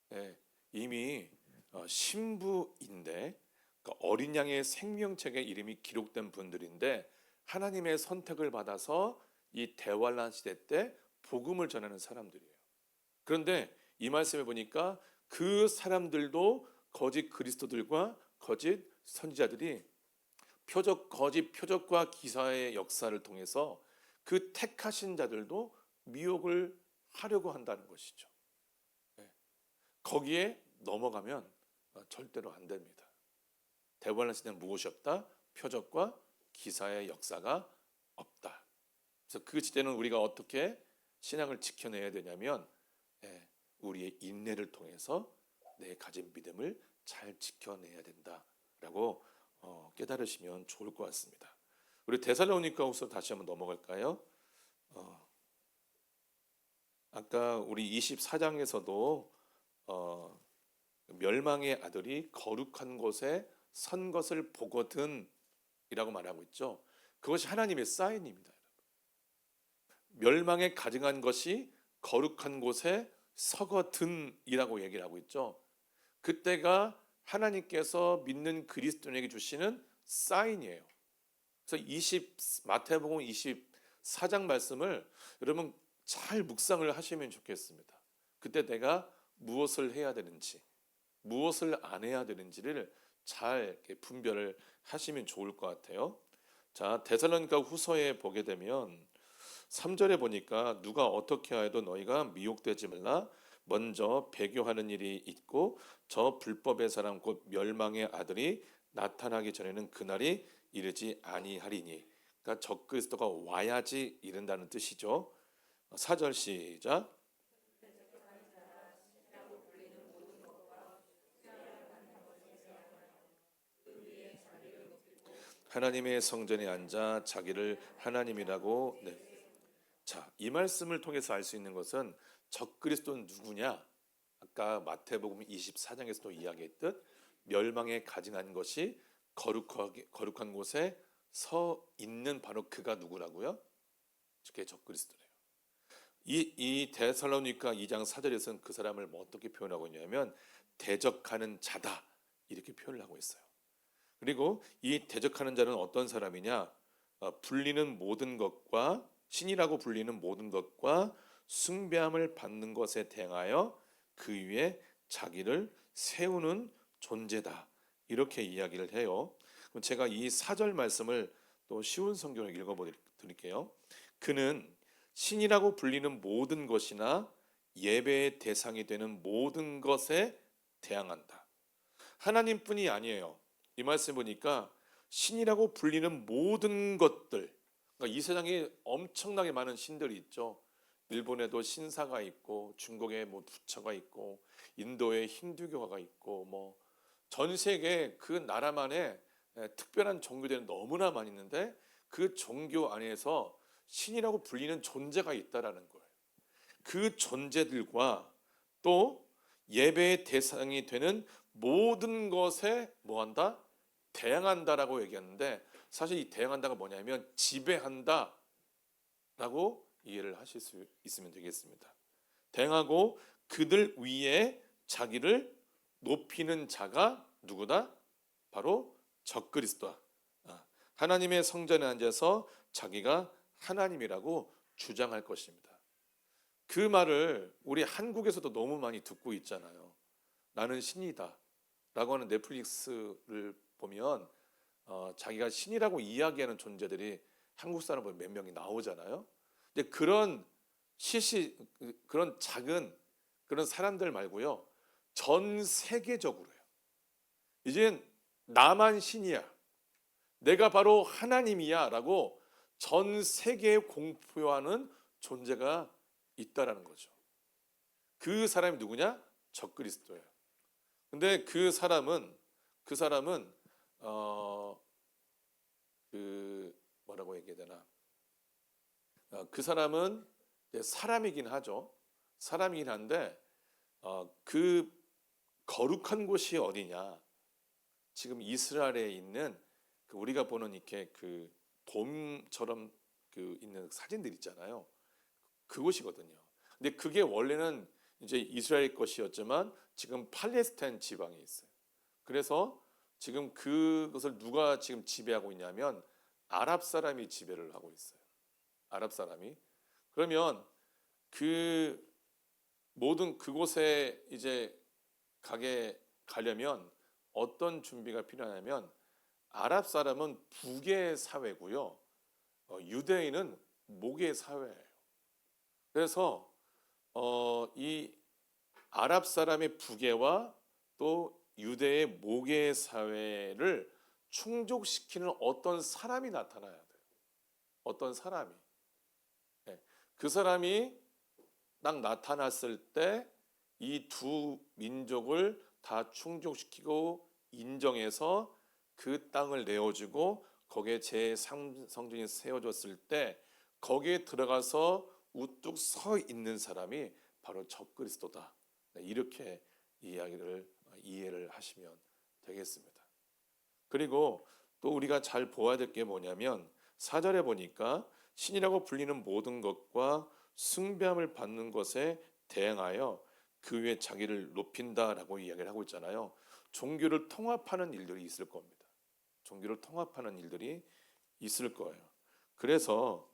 네, 이미 신부인데 그러니까 어린 양의 생명책에 이름이 기록된 분들인데 하나님의 선택을 받아서 이 대환란 시대 때 복음을 전하는 사람들이에요. 그런데 이 말씀에 보니까 그 사람들도 거짓 그리스도들과 거짓 선지자들이 거짓 표적과 기사의 역사를 통해서 그 택하신 자들도 미혹을 하려고 한다는 것이죠. 네. 거기에 넘어가면 절대로 안 됩니다. 대환란 시대는 무엇이 없다? 표적과 기사의 역사가 없다. 그래서 그 시대는 우리가 어떻게 신앙을 지켜내야 되냐면 우리의 인내를 통해서 내 가진 믿음을 잘 지켜내야 된다라고 깨달으시면 좋을 것 같습니다. 우리 데살로니가후서 다시 한번 넘어갈까요? 아까 우리 24장에서도 멸망의 아들이 거룩한 곳에 선 것을 보거든 이라고 말하고 있죠. 그것이 하나님의 사인입니다. 멸망에 가증한 것이 거룩한 곳에 서거든이라고 얘기를 하고 있죠. 그때가 하나님께서 믿는 그리스도인에게 주시는 사인이에요. 그래서 마태복음 24장 말씀을 여러분 잘 묵상을 하시면 좋겠습니다. 그때 내가 무엇을 해야 되는지, 무엇을 안 해야 되는지를 잘 이렇게 분별을 하시면 좋을 것 같아요. 자, 데살로니가 후서에 보게 되면 3절에 보니까 누가 어떻게 하여도 너희가 미혹되지 말라. 먼저 배교하는 일이 있고 저 불법의 사람 곧 멸망의 아들이 나타나기 전에는 그날이 이르지 아니하리니. 그러니까 적그리스도가 와야지 이른다는 뜻이죠. 4절 시작. 하나님의 성전에 앉아 자기를 하나님이라고. 네. 자, 이 말씀을 통해서 알 수 있는 것은 적그리스도는 누구냐? 아까 마태복음 24장에서도 이야기했듯 멸망에 가증한 것이 거룩한 곳에 서 있는 바로 그가 누구라고요? 그게 적그리스도래요. 이 데살로니가 2장 4절에서는 그 사람을 뭐 어떻게 표현하고 있냐면 대적하는 자다 이렇게 표현을 하고 있어요. 그리고 이 대적하는 자는 어떤 사람이냐? 불리는 모든 것과 신이라고 불리는 모든 것과 숭배함을 받는 것에 대하여 그 위에 자기를 세우는 존재다. 이렇게 이야기를 해요. 그럼 제가 이 4절 말씀을 또 쉬운 성경을 읽어드릴게요. 그는 신이라고 불리는 모든 것이나 예배의 대상이 되는 모든 것에 대항한다. 하나님뿐이 아니에요. 이 말씀 보니까 신이라고 불리는 모든 것들, 그러니까 이 세상에 엄청나게 많은 신들이 있죠. 일본에도 신사가 있고 중국에 뭐 부처가 있고 인도에 힌두교가 있고 뭐 전 세계 그 나라만의 특별한 종교들은 너무나 많이 있는데 그 종교 안에서 신이라고 불리는 존재가 있다라는 거예요. 그 존재들과 또 예배의 대상이 되는 모든 것에 뭐한다? 대항한다라고 얘기하는데 사실 이 대항한다가 뭐냐면 지배한다라고 이해를 하실 수 있으면 되겠습니다. 대항하고 그들 위에 자기를 높이는 자가 누구다? 바로 적그리스도다. 하나님의 성전에 앉아서 자기가 하나님이라고 주장할 것입니다. 그 말을 우리 한국에서도 너무 많이 듣고 있잖아요. 나는 신이다 라고 하는 넷플릭스를 보면 자기가 신이라고 이야기하는 존재들이 한국 사람 보면 몇 명이 나오잖아요. 근데 그런 그런 작은 그런 사람들 말고요, 전 세계적으로요, 이젠 나만 신이야, 내가 바로 하나님이야 라고 전 세계에 공표하는 존재가 있다라는 거죠. 그 사람이 누구냐? 적그리스도예요. 근데 그 사람은 뭐라고 얘기해야 되나? 그 사람은 사람이긴 하죠. 사람이긴 한데 그 거룩한 곳이 어디냐? 지금 이스라엘에 있는 우리가 보는 이렇게 그 돔처럼 있는 사진들 있잖아요. 그곳이거든요. 근데 그게 원래는 이제 이스라엘 것이었지만 지금 팔레스타인 지방에 있어요. 그래서 지금 그것을 누가 지금 지배하고 있냐면 아랍 사람이 지배를 하고 있어요. 아랍 사람이. 그러면 그 모든 그곳에 이제 가려면 어떤 준비가 필요하냐면, 아랍 사람은 북의 사회고요, 유대인은 목의 사회예요. 그래서 이 아랍 사람의 부계와 또 유대의 목의 사회를 충족시키는 어떤 사람이 나타나야 돼요. 어떤 사람이. 네. 그 사람이 딱 나타났을 때 이 두 민족을 다 충족시키고 인정해서 그 땅을 내어주고 거기에 제3성전이 세워졌을 때 거기에 들어가서 우뚝 서 있는 사람이 바로 적그리스도다. 이렇게 이해를 하시면 되겠습니다. 그리고 또 우리가 잘 보아야 될 게 뭐냐면, 4절에 보니까 신이라고 불리는 모든 것과 숭배함을 받는 것에 대항하여 그 위에 자기를 높인다라고 이야기를 하고 있잖아요. 종교를 통합하는 일들이 있을 겁니다. 종교를 통합하는 일들이 있을 거예요. 그래서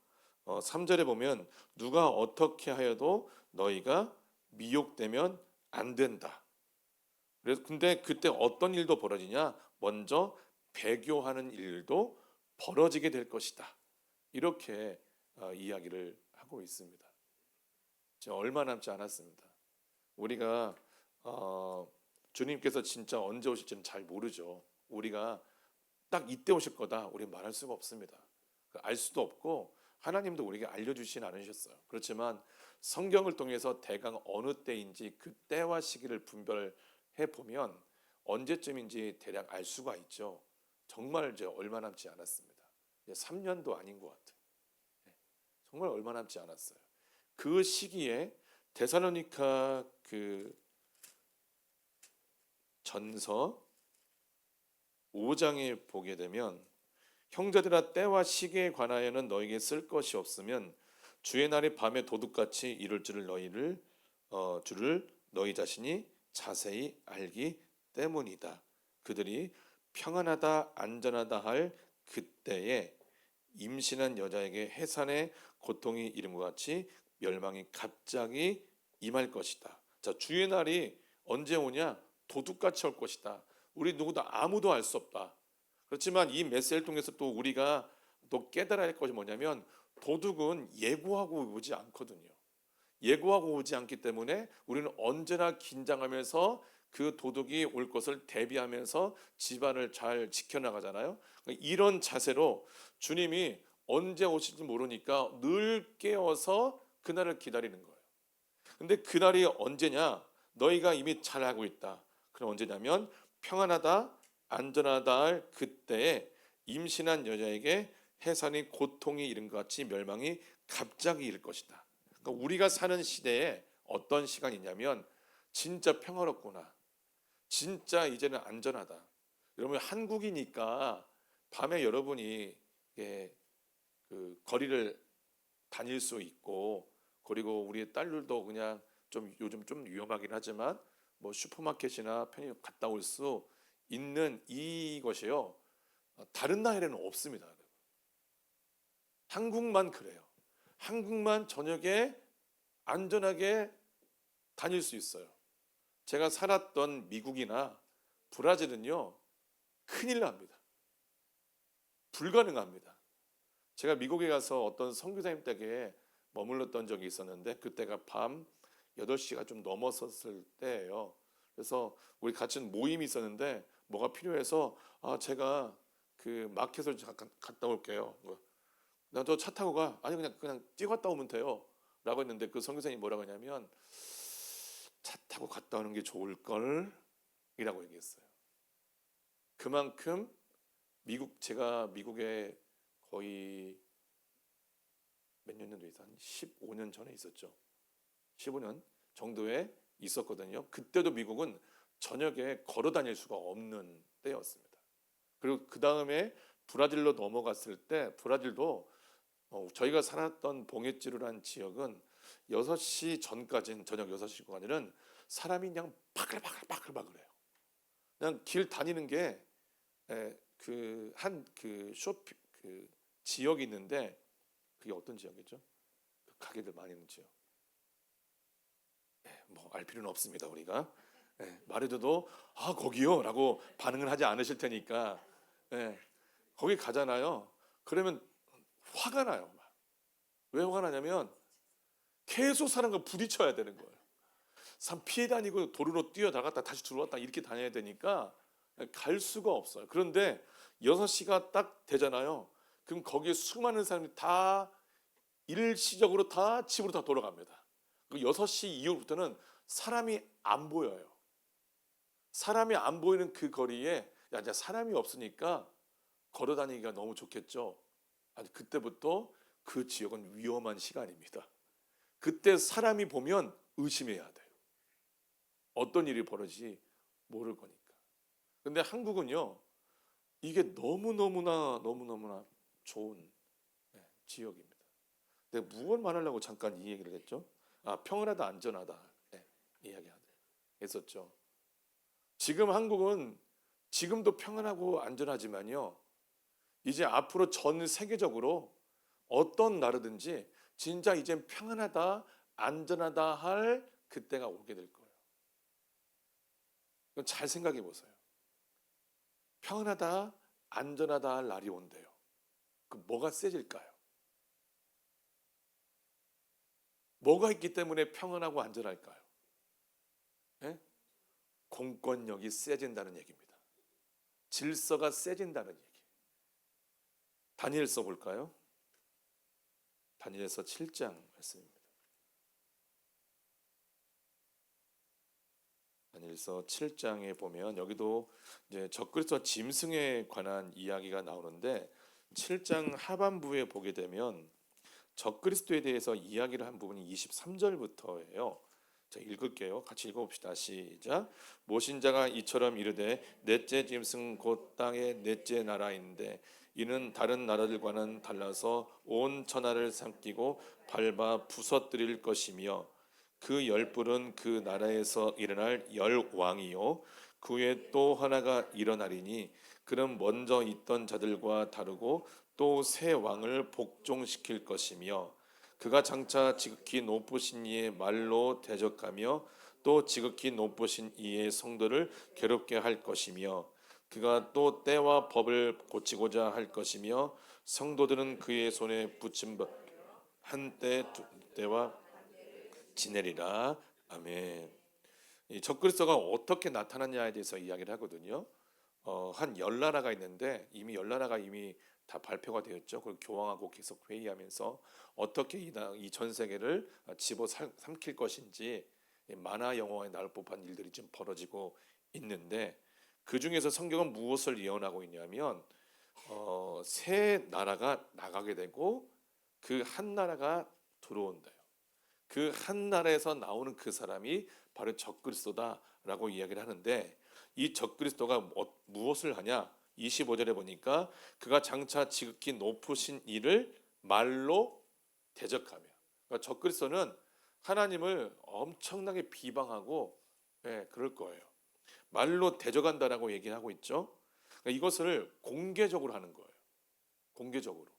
3절에 보면 누가 어떻게 하여도 너희가 미혹되면 안 된다. 그래서 근데 그때 어떤 일도 벌어지냐? 먼저 배교하는 일도 벌어지게 될 것이다. 이렇게 이야기를 하고 있습니다. 지금 얼마 남지 않았습니다. 우리가 주님께서 진짜 언제 오실지는 잘 모르죠. 우리가 딱 이때 오실 거다 우리 말할 수가 없습니다. 알 수도 없고 하나님도 우리에게 알려주시진 않으셨어요. 그렇지만 성경을 통해서 대강 어느 때인지 그 때와 시기를 분별해 보면 언제쯤인지 대략 알 수가 있죠. 정말 이제 얼마 남지 않았습니다. 이제 3년도 아닌 것 같아요. 정말 얼마 남지 않았어요. 그 시기에 데살로니가 전서 5장에 보게 되면, 형제들아 때와 시기에 관하여는 너에게 쓸 것이 없으면 주의 날이 밤에 도둑같이 이룰 줄을 너희 자신이 자세히 알기 때문이다. 그들이 평안하다 안전하다 할 그때에 임신한 여자에게 해산의 고통이 이름과 같이 멸망이 갑자기 임할 것이다. 자, 주의 날이 언제 오냐? 도둑같이 올 것이다. 우리 누구도 아무도 알 수 없다. 그렇지만 이 메시지를 통해서 또 우리가 또 깨달아야 할 것이 뭐냐면, 도둑은 예고하고 오지 않거든요. 예고하고 오지 않기 때문에 우리는 언제나 긴장하면서 그 도둑이 올 것을 대비하면서 집안을 잘 지켜나가잖아요. 이런 자세로 주님이 언제 오실지 모르니까 늘 깨어서 그날을 기다리는 거예요. 근데 그날이 언제냐? 너희가 이미 잘 알고 있다. 그럼 언제냐면 평안하다 안전하다 할 그때에 임신한 여자에게 해산이 고통이 이른 것 같이 멸망이 갑자기 이를 것이다. 그러니까 우리가 사는 시대에 어떤 시간이냐면 진짜 평화롭구나. 진짜 이제는 안전하다. 여러분 한국이니까 밤에 여러분이 거리를 다닐 수 있고, 그리고 우리 딸들도 그냥 좀 요즘 좀 위험하긴 하지만 뭐 슈퍼마켓이나 편의점 갔다 올 수 있는 이것이요. 다른 나라에는 없습니다. 한국만 그래요. 한국만 저녁에 안전하게 다닐 수 있어요. 제가 살았던 미국이나 브라질은요, 큰일 납니다. 불가능합니다. 제가 미국에 가서 어떤 선교사님 댁에 머물렀던 적이 있었는데, 그때가 밤 8시가 좀 넘었었을 때예요. 그래서 우리 같이 모임이 있었는데 뭐가 필요해서 제가 그 마켓을 잠깐 갔다 올게요. 나 저 차 타고 가. 아니 그냥 뛰어갔다 오면 돼요. 라고 했는데 그 선교사님이 뭐라고 하냐면 차 타고 갔다 오는 게 좋을 걸 이라고 얘기했어요. 그만큼 제가 미국에 거의 몇 년 정도 있어? 한 15년 전에 있었죠. 15년 정도에 있었거든요. 그때도 미국은 저녁에 걸어 다닐 수가 없는 때였습니다. 그리고 그 다음에 브라질로 넘어갔을 때 브라질도 저희가 살았던 봉에찌루라는 지역은 6시 전까지는, 저녁 6시까지는 사람이 그냥 바글바글해요. 그냥 길 다니는 게 그 쇼핑 지역이 있는데 그게 어떤 지역이죠? 그 가게들 많이 있는 지역. 뭐 알 필요는 없습니다. 우리가 말해도 거기요 라고 반응을 하지 않으실 테니까 거기 가잖아요. 그러면 화가 나요. 왜 화가 나냐면 계속 사람과 부딪혀야 되는 거예요. 산 피해 다니고 도로로 뛰어나갔다 다시 들어왔다 이렇게 다녀야 되니까 갈 수가 없어요. 그런데 6시가 딱 되잖아요. 그럼 거기에 수많은 사람이 다 일시적으로 다 집으로 다 돌아갑니다. 그 6시 이후부터는 사람이 안 보여요. 사람이 안 보이는 그 거리에 이제 사람이 없으니까 걸어 다니기가 너무 좋겠죠. 아니 그때부터 그 지역은 위험한 시간입니다. 그때 사람이 보면 의심해야 돼요. 어떤 일이 벌어지지 모를 거니까. 근데 한국은요, 이게 너무너무나 좋은 지역입니다. 내가 무엇 말하려고 잠깐 이 얘기를 했죠? 평안하다, 안전하다 했었죠. 지금 한국은 지금도 평안하고 안전하지만요, 이제 앞으로 전 세계적으로 어떤 나라든지 진짜 이젠 평안하다, 안전하다 할 그때가 오게 될 거예요. 잘 생각해 보세요. 평안하다, 안전하다 할 날이 온대요. 그 뭐가 세질까요? 뭐가 있기 때문에 평안하고 안전할까요? 공권력이 세진다는 얘기입니다. 질서가 세진다는 얘기. 다니엘서 볼까요? 다니엘서 7장 말씀입니다. 다니엘서 7장에 보면 여기도 이제 적그리스도와 짐승에 관한 이야기가 나오는데 7장 하반부에 보게 되면 적그리스도에 대해서 이야기를 한 부분이 23절부터예요. 자, 읽을게요. 같이 읽어봅시다. 시작. 모신자가 이처럼 이르되 넷째 짐승 곧 땅의 넷째 나라인데 이는 다른 나라들과는 달라서 온 천하를 삼키고 밟아 부서뜨릴 것이며 그 열불은 그 나라에서 일어날 열왕이요 그 후에 또 하나가 일어나리니 그는 먼저 있던 자들과 다르고 또 새 왕을 복종시킬 것이며 그가 장차 지극히 높으신 이의 말로 대적하며 또 지극히 높으신 이의 성도를 괴롭게 할 것이며 그가 또 때와 법을 고치고자 할 것이며 성도들은 그의 손에 붙임 한때 두 때와 지내리라. 아멘. 이 적그리스도가 어떻게 나타났냐에 대해서 이야기를 하거든요. 한 10나라가 있는데 이미 10나라가 이미 다 발표가 되었죠. 그걸 교황하고 계속 회의하면서 어떻게 이 전 세계를 집어 삼킬 것인지 만화 영화에 나올 법한 일들이 좀 벌어지고 있는데 그 중에서 성경은 무엇을 예언하고 있냐면 새 나라가 나가게 되고 그 한 나라가 들어온대요. 그 한 나라에서 나오는 그 사람이 바로 적그리스도다라고 이야기를 하는데 이 적그리스도가 무엇을 하냐? 25절에 보니까 그가 장차 지극히 높으신 이를 말로 대적하며, 그러니까 적그리스도는 하나님을 엄청나게 비방하고 그럴 거예요. 말로 대적한다라고 얘기를 하고 있죠. 그러니까 이것을 공개적으로 하는 거예요. 공개적으로.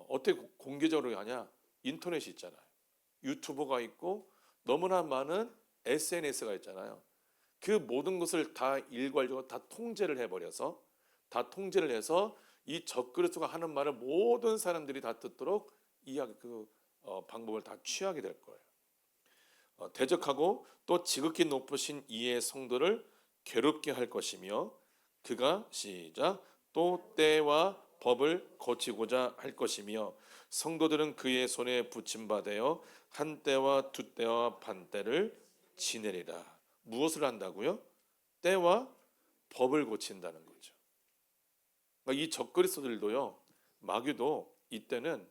어떻게 공개적으로 하냐? 인터넷이 있잖아요. 유튜버가 있고 너무나 많은 SNS가 있잖아요. 그 모든 것을 다 일괄적으로 다 통제를 해버려서 통제를 해서 이 적그리스도가 하는 말을 모든 사람들이 다 듣도록 이야기 방법을 다 취하게 될 거예요. 대적하고 또 지극히 높으신 이의 성도를 괴롭게 할 것이며 그가 시작 또 때와 법을 고치고자 할 것이며 성도들은 그의 손에 붙임받아 한 때와 두 때와 반 때를 지내리라. 무엇을 한다고요? 때와 법을 고친다는 거죠. 그러니까 이 적그리스도들도요, 마귀도 이때는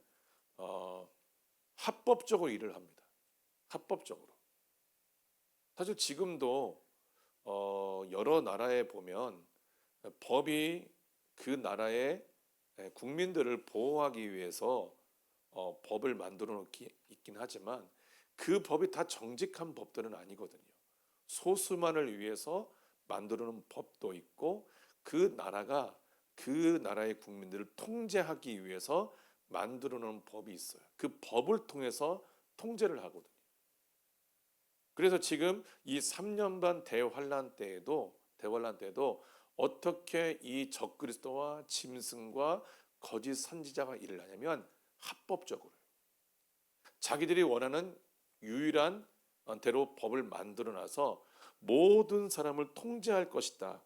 합법적으로 일을 합니다. 합법적으로. 사실 지금도 여러 나라에 보면 법이 그 나라의 국민들을 보호하기 위해서 법을 만들어 놓기 있긴 하지만 그 법이 다 정직한 법들은 아니거든요. 소수만을 위해서 만들어 놓은 법도 있고 그 나라가 그 나라의 국민들을 통제하기 위해서 만들어 놓은 법이 있어요. 그 법을 통해서 통제를 하거든요. 그래서 지금 이 3년 반 대환란 때에도 어떻게 이 적그리스도와 짐승과 거짓 선지자가 일을 하냐면 합법적으로 자기들이 원하는 유일한 대로 법을 만들어 놔서 모든 사람을 통제할 것이다.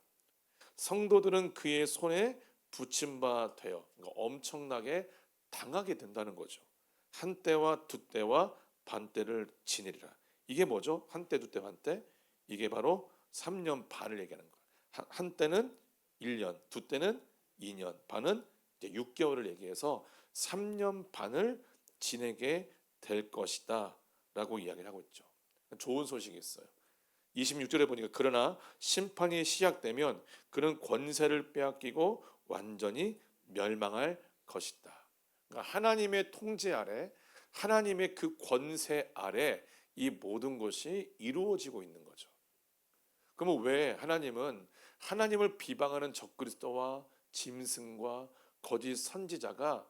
성도들은 그의 손에 붙임 바 되어 그러니까 엄청나게 당하게 된다는 거죠. 한 때와 두 때와 반 때를 지내리라. 이게 뭐죠? 한 때, 두 때, 반 때? 이게 바로 3년 반을 얘기하는 거예요. 한 때는 1년, 두 때는 2년, 반은 이제 6개월을 얘기해서 3년 반을 지내게 될 것이다 라고 이야기를 하고 있죠. 좋은 소식이 있어요. 26절에 보니까 그러나 심판이 시작되면 그는 권세를 빼앗기고 완전히 멸망할 것이다. 그러니까 하나님의 통제 아래, 하나님의 그 권세 아래 이 모든 것이 이루어지고 있는 거죠. 그러면 왜 하나님을 비방하는 적그리스도와 짐승과 거짓 선지자가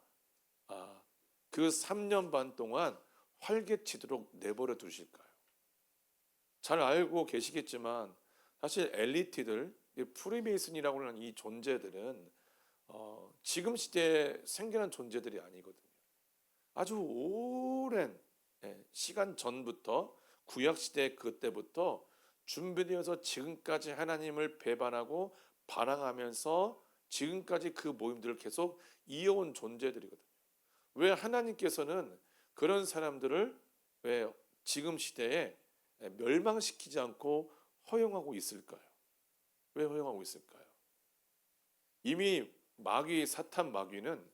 그 3년 반 동안 활개치도록 내버려 두실까요? 잘 알고 계시겠지만 사실 엘리트들, 프리메이슨이라고 하는 이 존재들은 지금 시대에 생겨난 존재들이 아니거든요. 아주 오랜 시간 전부터 구약 시대 그때부터 준비되어서 지금까지 하나님을 배반하고 반항하면서 지금까지 그 모임들을 계속 이어온 존재들이거든요. 왜 하나님께서는 그런 사람들을 왜 지금 시대에 멸망시키지 않고 허용하고 있을까요? 왜 허용하고 있을까요? 이미 사탄 마귀는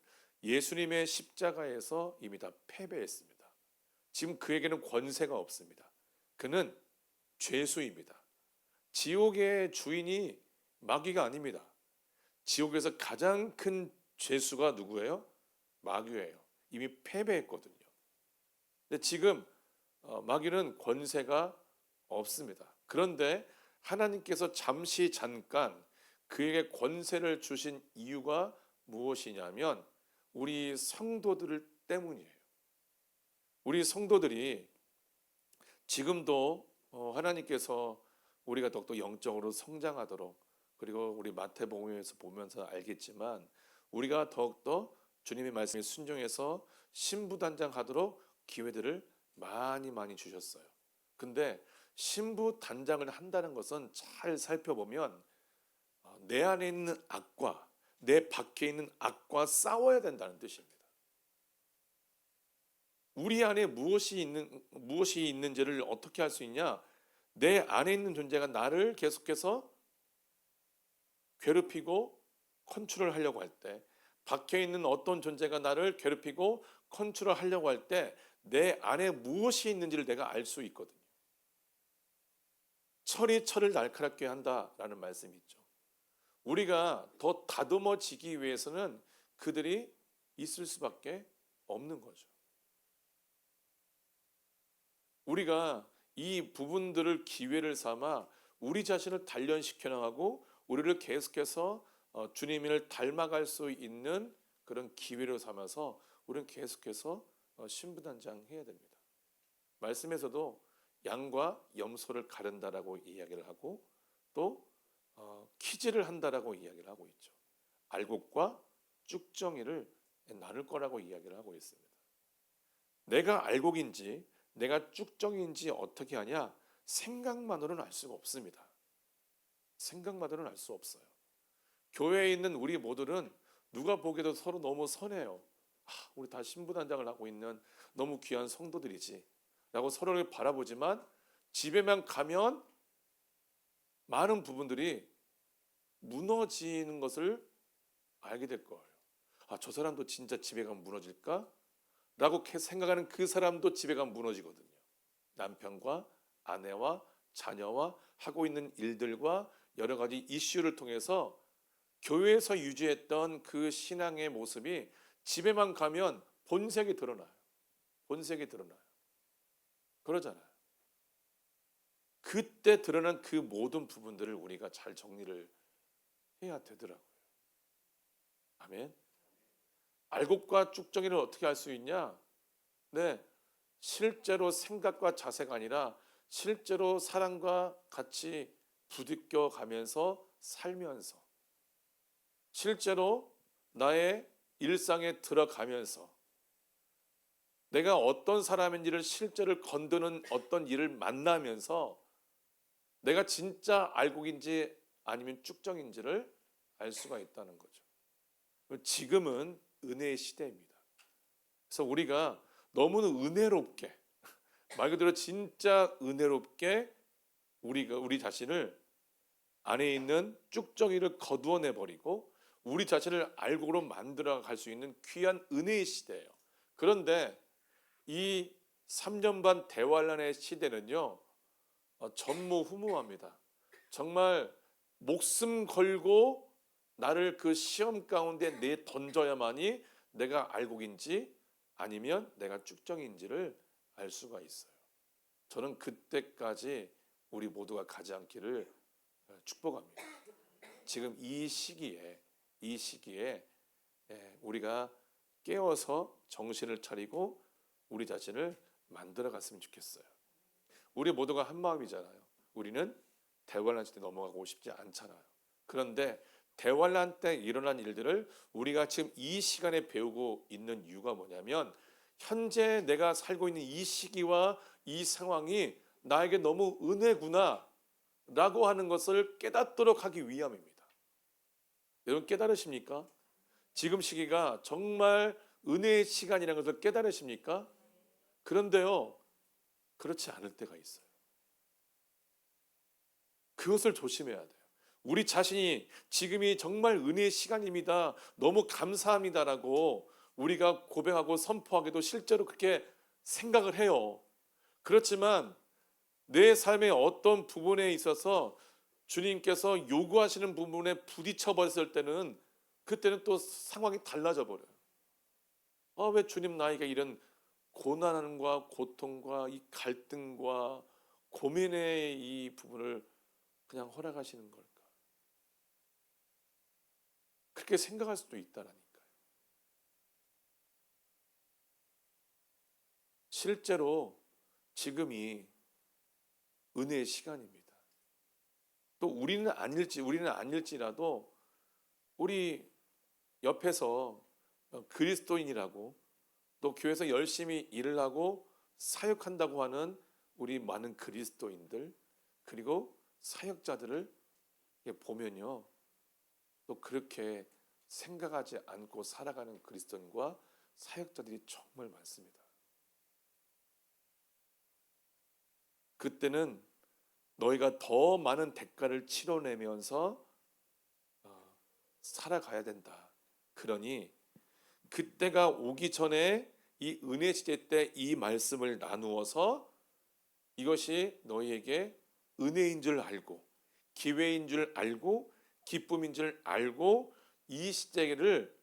예수님의 십자가에서 이미 다 패배했습니다. 지금 그에게는 권세가 없습니다. 그는 죄수입니다. 지옥의 주인이 마귀가 아닙니다. 지옥에서 가장 큰 죄수가 누구예요? 마귀예요. 이미 패배했거든요. 근데 지금 마귀는 권세가 없습니다. 그런데 하나님께서 잠깐 그에게 권세를 주신 이유가 무엇이냐면 우리 성도들 때문이에요. 우리 성도들이 지금도 하나님께서 우리가 더욱더 영적으로 성장하도록 그리고 우리 마태복음에서 보면서 알겠지만 우리가 더욱더 주님의 말씀에 순종해서 신부단장하도록 기회들을 많이 주셨어요. 근데 신부단장을 한다는 것은 잘 살펴보면 내 안에 있는 악과 내 밖에 있는 악과 싸워야 된다는 뜻입니다. 우리 안에 무엇이 있는지를 어떻게 할 수 있냐? 내 안에 있는 존재가 나를 계속해서 괴롭히고 컨트롤하려고 할 때, 밖에 있는 어떤 존재가 나를 괴롭히고 컨트롤하려고 할 때 내 안에 무엇이 있는지를 내가 알 수 있거든요. 철을 날카롭게 한다라는 말씀이 있죠. 우리가 더 다듬어지기 위해서는 그들이 있을 수밖에 없는 거죠. 우리가 이 부분들을 기회를 삼아 우리 자신을 단련시켜 나가고 우리를 계속해서 주님을 닮아갈 수 있는 그런 기회를 삼아서 우리는 계속해서 신부단장 해야 됩니다. 말씀에서도 양과 염소를 가른다라고 이야기를 하고 또 키즈를 한다라고 이야기를 하고 있죠. 알곡과 쭉정이를 나눌 거라고 이야기를 하고 있습니다. 내가 알곡인지 내가 쭉정이인지 어떻게 하냐? 생각만으로는 알 수가 없습니다. 생각만으로는 알 수 없어요. 교회에 있는 우리 모두는 누가 보기에도 서로 너무 선해요. 우리 다 신부단장을 하고 있는 너무 귀한 성도들이지 라고 서로를 바라보지만 집에만 가면 많은 부분들이 무너지는 것을 알게 될 거예요. 저 사람도 진짜 집에 가면 무너질까? 라고 생각하는 그 사람도 집에 가면 무너지거든요. 남편과 아내와 자녀와 하고 있는 일들과 여러 가지 이슈를 통해서 교회에서 유지했던 그 신앙의 모습이 집에만 가면 본색이 드러나요. 본색이 드러나요. 그러잖아요. 그때 드러난 그 모든 부분들을 우리가 잘 정리를 해야 되더라고요. 아멘. 알곡과 쭉정이를 어떻게 알 수 있냐? 네, 실제로 생각과 자세가 아니라 실제로 사람과 같이 부딪혀 가면서 살면서 실제로 나의 일상에 들어가면서 내가 어떤 사람인지를 실제로 건드는 어떤 일을 만나면서 내가 진짜 알곡인지 아니면 쭉정인지를 알 수가 있다는 거죠. 지금은 은혜의 시대입니다. 그래서 우리가 너무나 은혜롭게 말 그대로 진짜 은혜롭게 우리 자신을 안에 있는 쭉정이를 거두어내 버리고 우리 자신을 알곡으로 만들어 갈 수 있는 귀한 은혜의 시대예요. 그런데 이 3년 반 대환란의 시대는요 전무후무합니다. 정말 목숨 걸고 나를 그 시험 가운데 내 던져야만이 내가 알곡인지 아니면 내가 쭉정인지를 알 수가 있어요. 저는 그때까지 우리 모두가 가지 않기를 축복합니다. 지금 이 시기에 우리가 깨어서 정신을 차리고 우리 자신을 만들어 갔으면 좋겠어요. 우리 모두가 한 마음이잖아요. 우리는 대환란 시대 넘어가고 싶지 않잖아요. 그런데 대환란 때 일어난 일들을 우리가 지금 이 시간에 배우고 있는 이유가 뭐냐면 현재 내가 살고 있는 이 시기와 이 상황이 나에게 너무 은혜구나 라고 하는 것을 깨닫도록 하기 위함입니다. 여러분 깨달으십니까? 지금 시기가 정말 은혜의 시간이라는 것을 깨달으십니까? 그런데요 그렇지 않을 때가 있어요. 그것을 조심해야 돼요. 우리 자신이 지금이 정말 은혜의 시간입니다. 너무 감사합니다라고 우리가 고백하고 선포하기도 실제로 그렇게 생각을 해요. 그렇지만 내 삶의 어떤 부분에 있어서 주님께서 요구하시는 부분에 부딪혀 버렸을 때는 그때는 또 상황이 달라져 버려요. 왜 주님 나에게 이런 고난과 고통과 이 갈등과 고민의 이 부분을 그냥 허락하시는 걸까? 그렇게 생각할 수도 있다라니까요. 실제로 지금이 은혜의 시간입니다. 또 우리는 아닐지라도 우리 옆에서 그리스도인이라고 또 교회에서 열심히 일을 하고 사역한다고 하는 우리 많은 그리스도인들 그리고 사역자들을 보면요 또 그렇게 생각하지 않고 살아가는 그리스도인과 사역자들이 정말 많습니다. 그때는 너희가 더 많은 대가를 치러내면서 살아가야 된다. 그러니 그때가 오기 전에 이 은혜 시대 때 이 말씀을 나누어서 이것이 너희에게 은혜인 줄 알고 기회인 줄 알고 기쁨인 줄 알고 이 시대를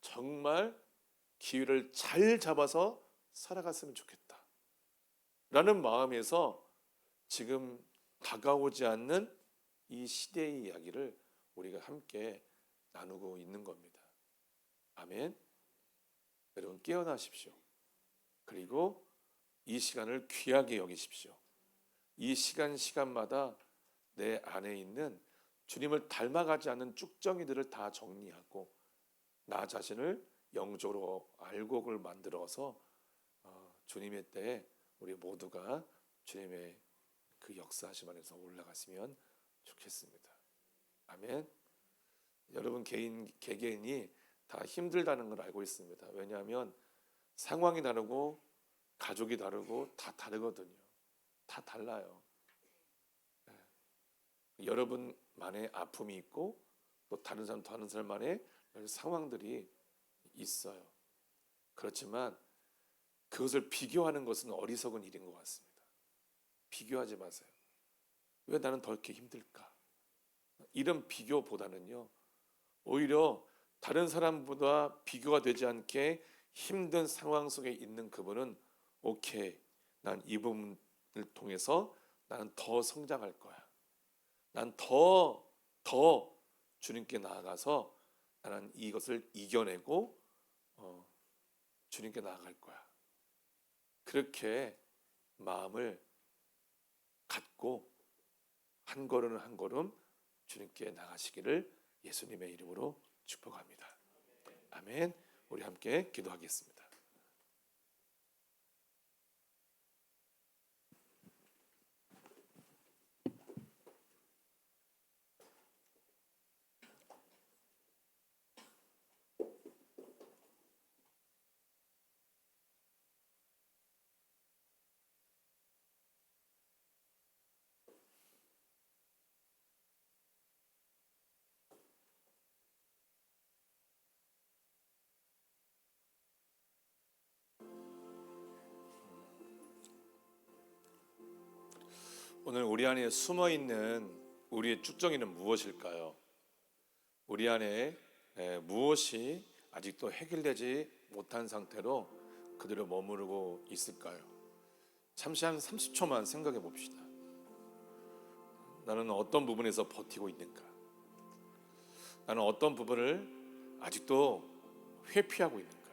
정말 기회를 잘 잡아서 살아갔으면 좋겠다 라는 마음에서 지금 다가오지 않는 이 시대의 이야기를 우리가 함께 나누고 있는 겁니다. 아멘. 여러분 깨어나십시오. 그리고 이 시간을 귀하게 여기십시오. 이 시간마다 내 안에 있는 주님을 닮아가지 않는 쭉정이들을 다 정리하고 나 자신을 영적으로 알곡을 만들어서 주님의 때에 우리 모두가 주님의 그 역사하심 안에서 올라갔으면 좋겠습니다. 아멘. 여러분 개개인이 다 힘들다는 걸 알고 있습니다. 왜냐하면 상황이 다르고 가족이 다르고 다 다르거든요. 다 달라요. 여러분만의 아픔이 있고 또 다른 사람만의 상황들이 있어요. 그렇지만 그것을 비교하는 것은 어리석은 일인 것 같습니다. 비교하지 마세요. 왜 나는 더 이렇게 힘들까? 이런 비교보다는요, 오히려 다른 사람보다 비교가 되지 않게 힘든 상황 속에 있는 그분은 오케이, 난 이 부분을 통해서 나는 더 성장할 거야. 난 더 주님께 나아가서 나는 이것을 이겨내고 주님께 나아갈 거야. 그렇게 마음을 갖고 한 걸음 한 걸음 주님께 나가시기를 예수님의 이름으로 축복합니다. 아멘. 우리 함께 기도하겠습니다. 오늘 우리 안에 숨어있는 우리의 쭉정이는 무엇일까요? 우리 안에 무엇이 아직도 해결되지 못한 상태로 그대로 머무르고 있을까요? 잠시 한 30초만 생각해 봅시다. 나는 어떤 부분에서 버티고 있는가? 나는 어떤 부분을 아직도 회피하고 있는가?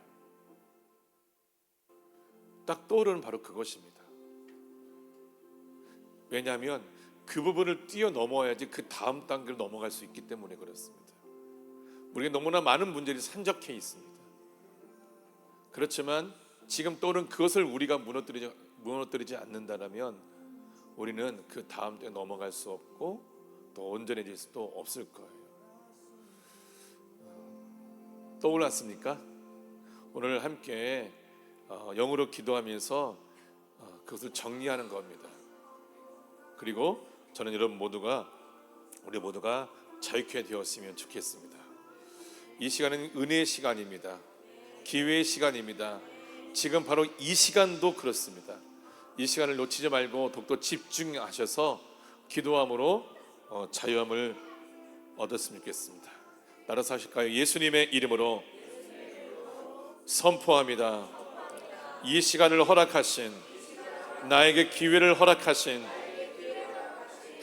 딱 떠오르는 바로 그것입니다. 왜냐하면 그 부분을 뛰어넘어야지 그 다음 단계를 넘어갈 수 있기 때문에 그렇습니다. 우리가 너무나 많은 문제들이 산적해 있습니다. 그렇지만 지금 떠오른 그것을 우리가 무너뜨리지 않는다면 우리는 그 다음 때 넘어갈 수 없고 또 온전해질 수도 없을 거예요. 떠올랐습니까? 오늘 함께 영으로 기도하면서 그것을 정리하는 겁니다. 그리고 저는 우리 모두가 자유케 되었으면 좋겠습니다. 이 시간은 은혜의 시간입니다. 기회의 시간입니다. 지금 바로 이 시간도 그렇습니다. 이 시간을 놓치지 말고 더욱더 집중하셔서 기도함으로 자유함을 얻었으면 좋겠습니다. 따라서 하실까요? 예수님의 이름으로 선포합니다. 이 시간을 허락하신, 나에게 기회를 허락하신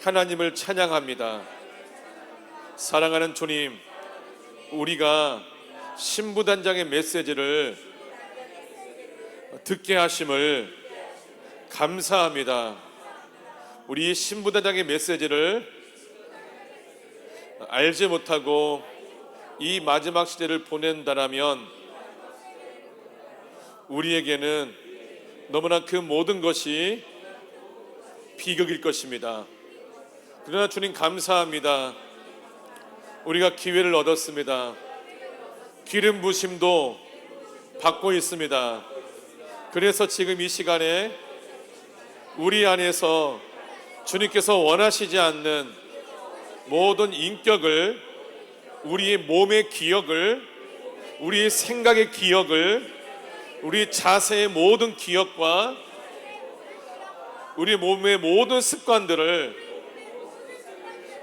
하나님을 찬양합니다. 사랑하는 주님, 우리가 신부단장의 메시지를 듣게 하심을 감사합니다. 우리 신부단장의 메시지를 알지 못하고 이 마지막 시대를 보낸다라면 우리에게는 너무나 그 모든 것이 비극일 것입니다. 그러나 주님 감사합니다. 우리가 기회를 얻었습니다. 기름 부심도 받고 있습니다. 그래서 지금 이 시간에 우리 안에서 주님께서 원하시지 않는 모든 인격을, 우리의 몸의 기억을, 우리의 생각의 기억을, 우리 자세의 모든 기억과 우리 몸의 모든 습관들을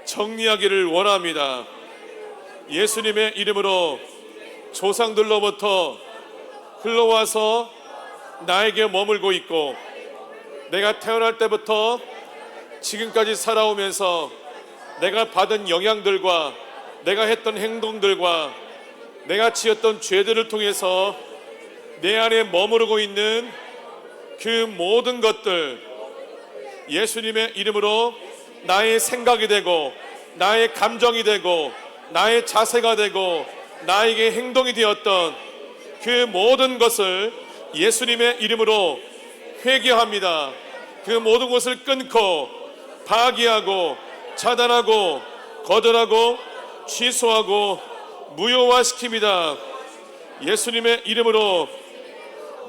정리하기를 원합니다. 예수님의 이름으로 조상들로부터 흘러와서 나에게 머물고 있고 내가 태어날 때부터 지금까지 살아오면서 내가 받은 영향들과 내가 했던 행동들과 내가 지었던 죄들을 통해서 내 안에 머무르고 있는 그 모든 것들 예수님의 이름으로 나의 생각이 되고 나의 감정이 되고 나의 자세가 되고 나에게 행동이 되었던 그 모든 것을 예수님의 이름으로 회개합니다. 그 모든 것을 끊고 파기하고 차단하고 거절하고 취소하고 무효화시킵니다. 예수님의 이름으로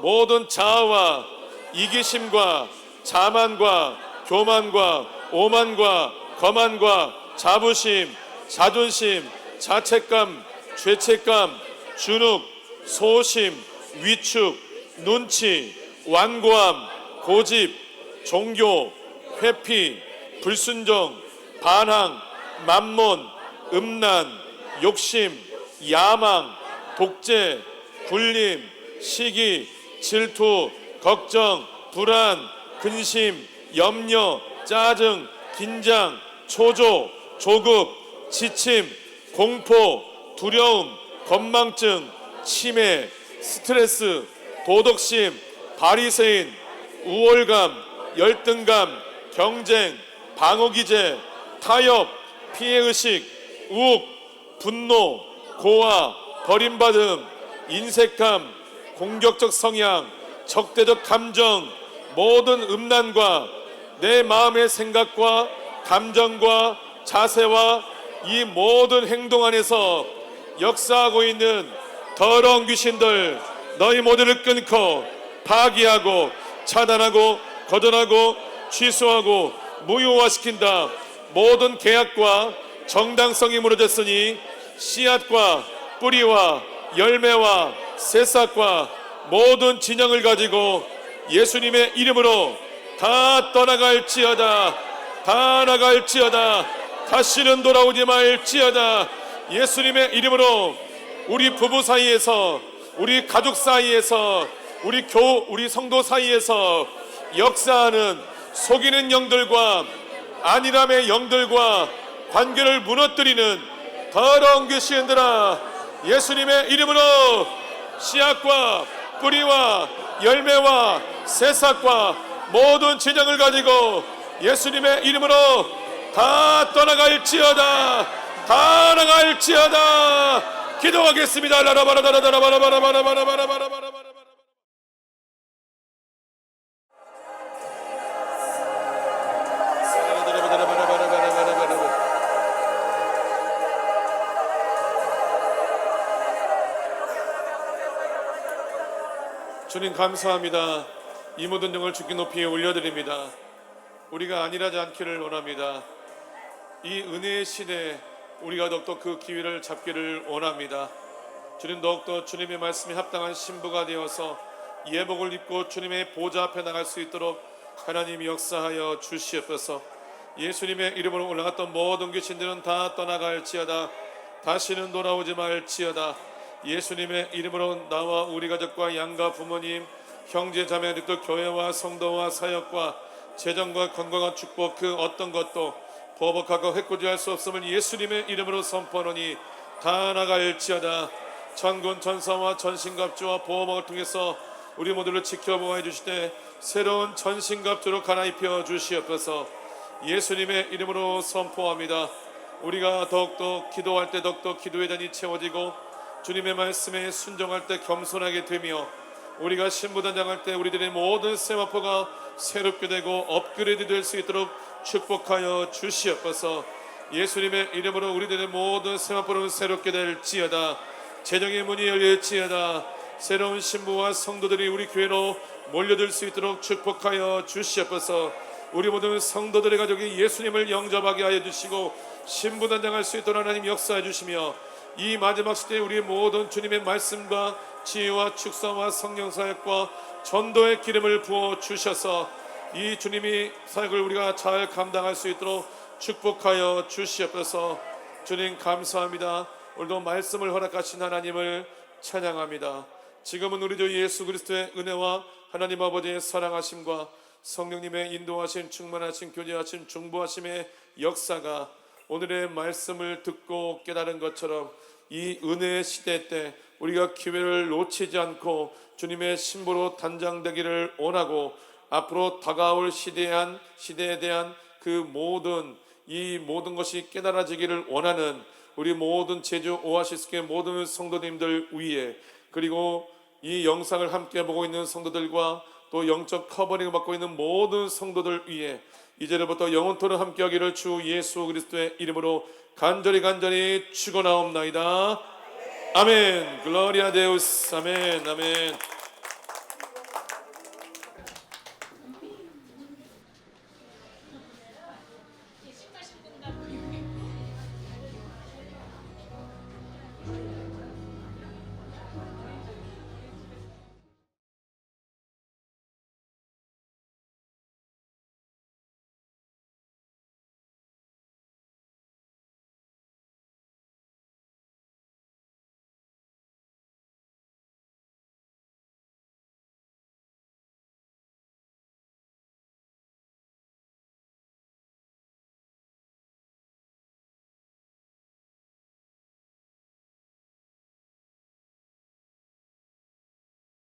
모든 자아와 이기심과 자만과 교만과 오만과 거만과 자부심, 자존심, 자책감, 죄책감, 주눅, 소심, 위축, 눈치, 완고함, 고집, 종교, 회피, 불순종, 반항, 만몬, 음란, 욕심, 야망, 독재, 굴림, 시기, 질투, 걱정, 불안, 근심, 염려, 짜증, 긴장, 초조, 조급, 지침, 공포, 두려움, 건망증, 치매, 스트레스, 도덕심, 바리새인, 우월감, 열등감, 경쟁, 방어기제, 타협, 피해의식, 우욱, 분노, 고아, 버림받음, 인색함, 공격적 성향, 적대적 감정, 모든 음란과 내 마음의 생각과 감정과 자세와 이 모든 행동 안에서 역사하고 있는 더러운 귀신들, 너희 모두를 끊고 파기하고 차단하고 거절하고 취소하고 무효화시킨다. 모든 계약과 정당성이 무너졌으니 씨앗과 뿌리와 열매와 새싹과 모든 진영을 가지고 예수님의 이름으로 다 떠나갈지어다. 다 나갈지어다. 다시는 돌아오지 말지어다. 예수님의 이름으로 우리 부부 사이에서, 우리 가족 사이에서, 우리 성도 사이에서 역사하는 속이는 영들과 안일함의 영들과 관계를 무너뜨리는 더러운 귀신들아, 예수님의 이름으로 씨앗과 뿌리와 열매와 새싹과 모든 진영을 가지고 예수님의 이름으로 다 떠나갈지어다. 다 나갈지어다. 기도하겠습니다. 라라바라바라바라바라바라바라바라바라바라바라바라. 주님 감사합니다. 이 모든 영을 주께 높이 올려드립니다. 우리가 안일하지 않기를 원합니다. 이 은혜의 시대에 우리가 더욱더 그 기회를 잡기를 원합니다. 주님, 더욱더 주님의 말씀이 합당한 신부가 되어서 예복을 입고 주님의 보좌 앞에 나갈 수 있도록 하나님 역사하여 주시옵소서. 예수님의 이름으로 올라갔던 모든 귀신들은 다 떠나갈지어다. 다시는 돌아오지 말지어다. 예수님의 이름으로 나와 우리 가족과 양가 부모님, 형제 자매들, 또 교회와 성도와 사역과 재정과 건강한 축복 그 어떤 것도 보복하고 해코지할 수 없음을 예수님의 이름으로 선포하노니 다 나갈지어다. 천군 천사와 전신갑주와 보호막을 통해서 우리 모두를 지켜보아 주시되 새로운 전신갑주로 갈아입혀 주시옵소서. 예수님의 이름으로 선포합니다. 우리가 더욱더 기도할 때 더욱더 기도의 잔이 채워지고 주님의 말씀에 순종할 때 겸손하게 되며 우리가 신부단장할 때 우리들의 모든 세마포가 새롭게 되고 업그레이드 될 수 있도록 축복하여 주시옵소서. 예수님의 이름으로 우리들의 모든 세마포는 새롭게 될지어다. 재정의 문이 열릴지어다. 새로운 신부와 성도들이 우리 교회로 몰려들 수 있도록 축복하여 주시옵소서. 우리 모든 성도들의 가족이 예수님을 영접하게 하여 주시고 신부단장할 수 있도록 하나님 역사해 주시며 이 마지막 시대에 우리 모든 주님의 말씀과 지혜와 축사와 성령 사역과 전도의 기름을 부어 주셔서 이 주님이 사역을 우리가 잘 감당할 수 있도록 축복하여 주시옵소서. 주님 감사합니다. 오늘도 말씀을 허락하신 하나님을 찬양합니다. 지금은 우리 주 예수 그리스도의 은혜와 하나님 아버지의 사랑하심과 성령님의 인도하심, 충만하심, 교제하심, 중보하심의 역사가 오늘의 말씀을 듣고 깨달은 것처럼 이 은혜의 시대 때 우리가 기회를 놓치지 않고 주님의 신부로 단장되기를 원하고, 앞으로 다가올 시대에 대한 그 모든 것이 깨달아지기를 원하는 우리 모든 제주 오아시스교회 모든 성도님들 위해, 그리고 이 영상을 함께 보고 있는 성도들과 또 영적 커버링을 받고 있는 모든 성도들 위해 이제부터 영원토록 함께하기를 주 예수 그리스도의 이름으로 간절히 축원하옵나이다. 아멘. 글로리아 데우스. 아멘. 아멘.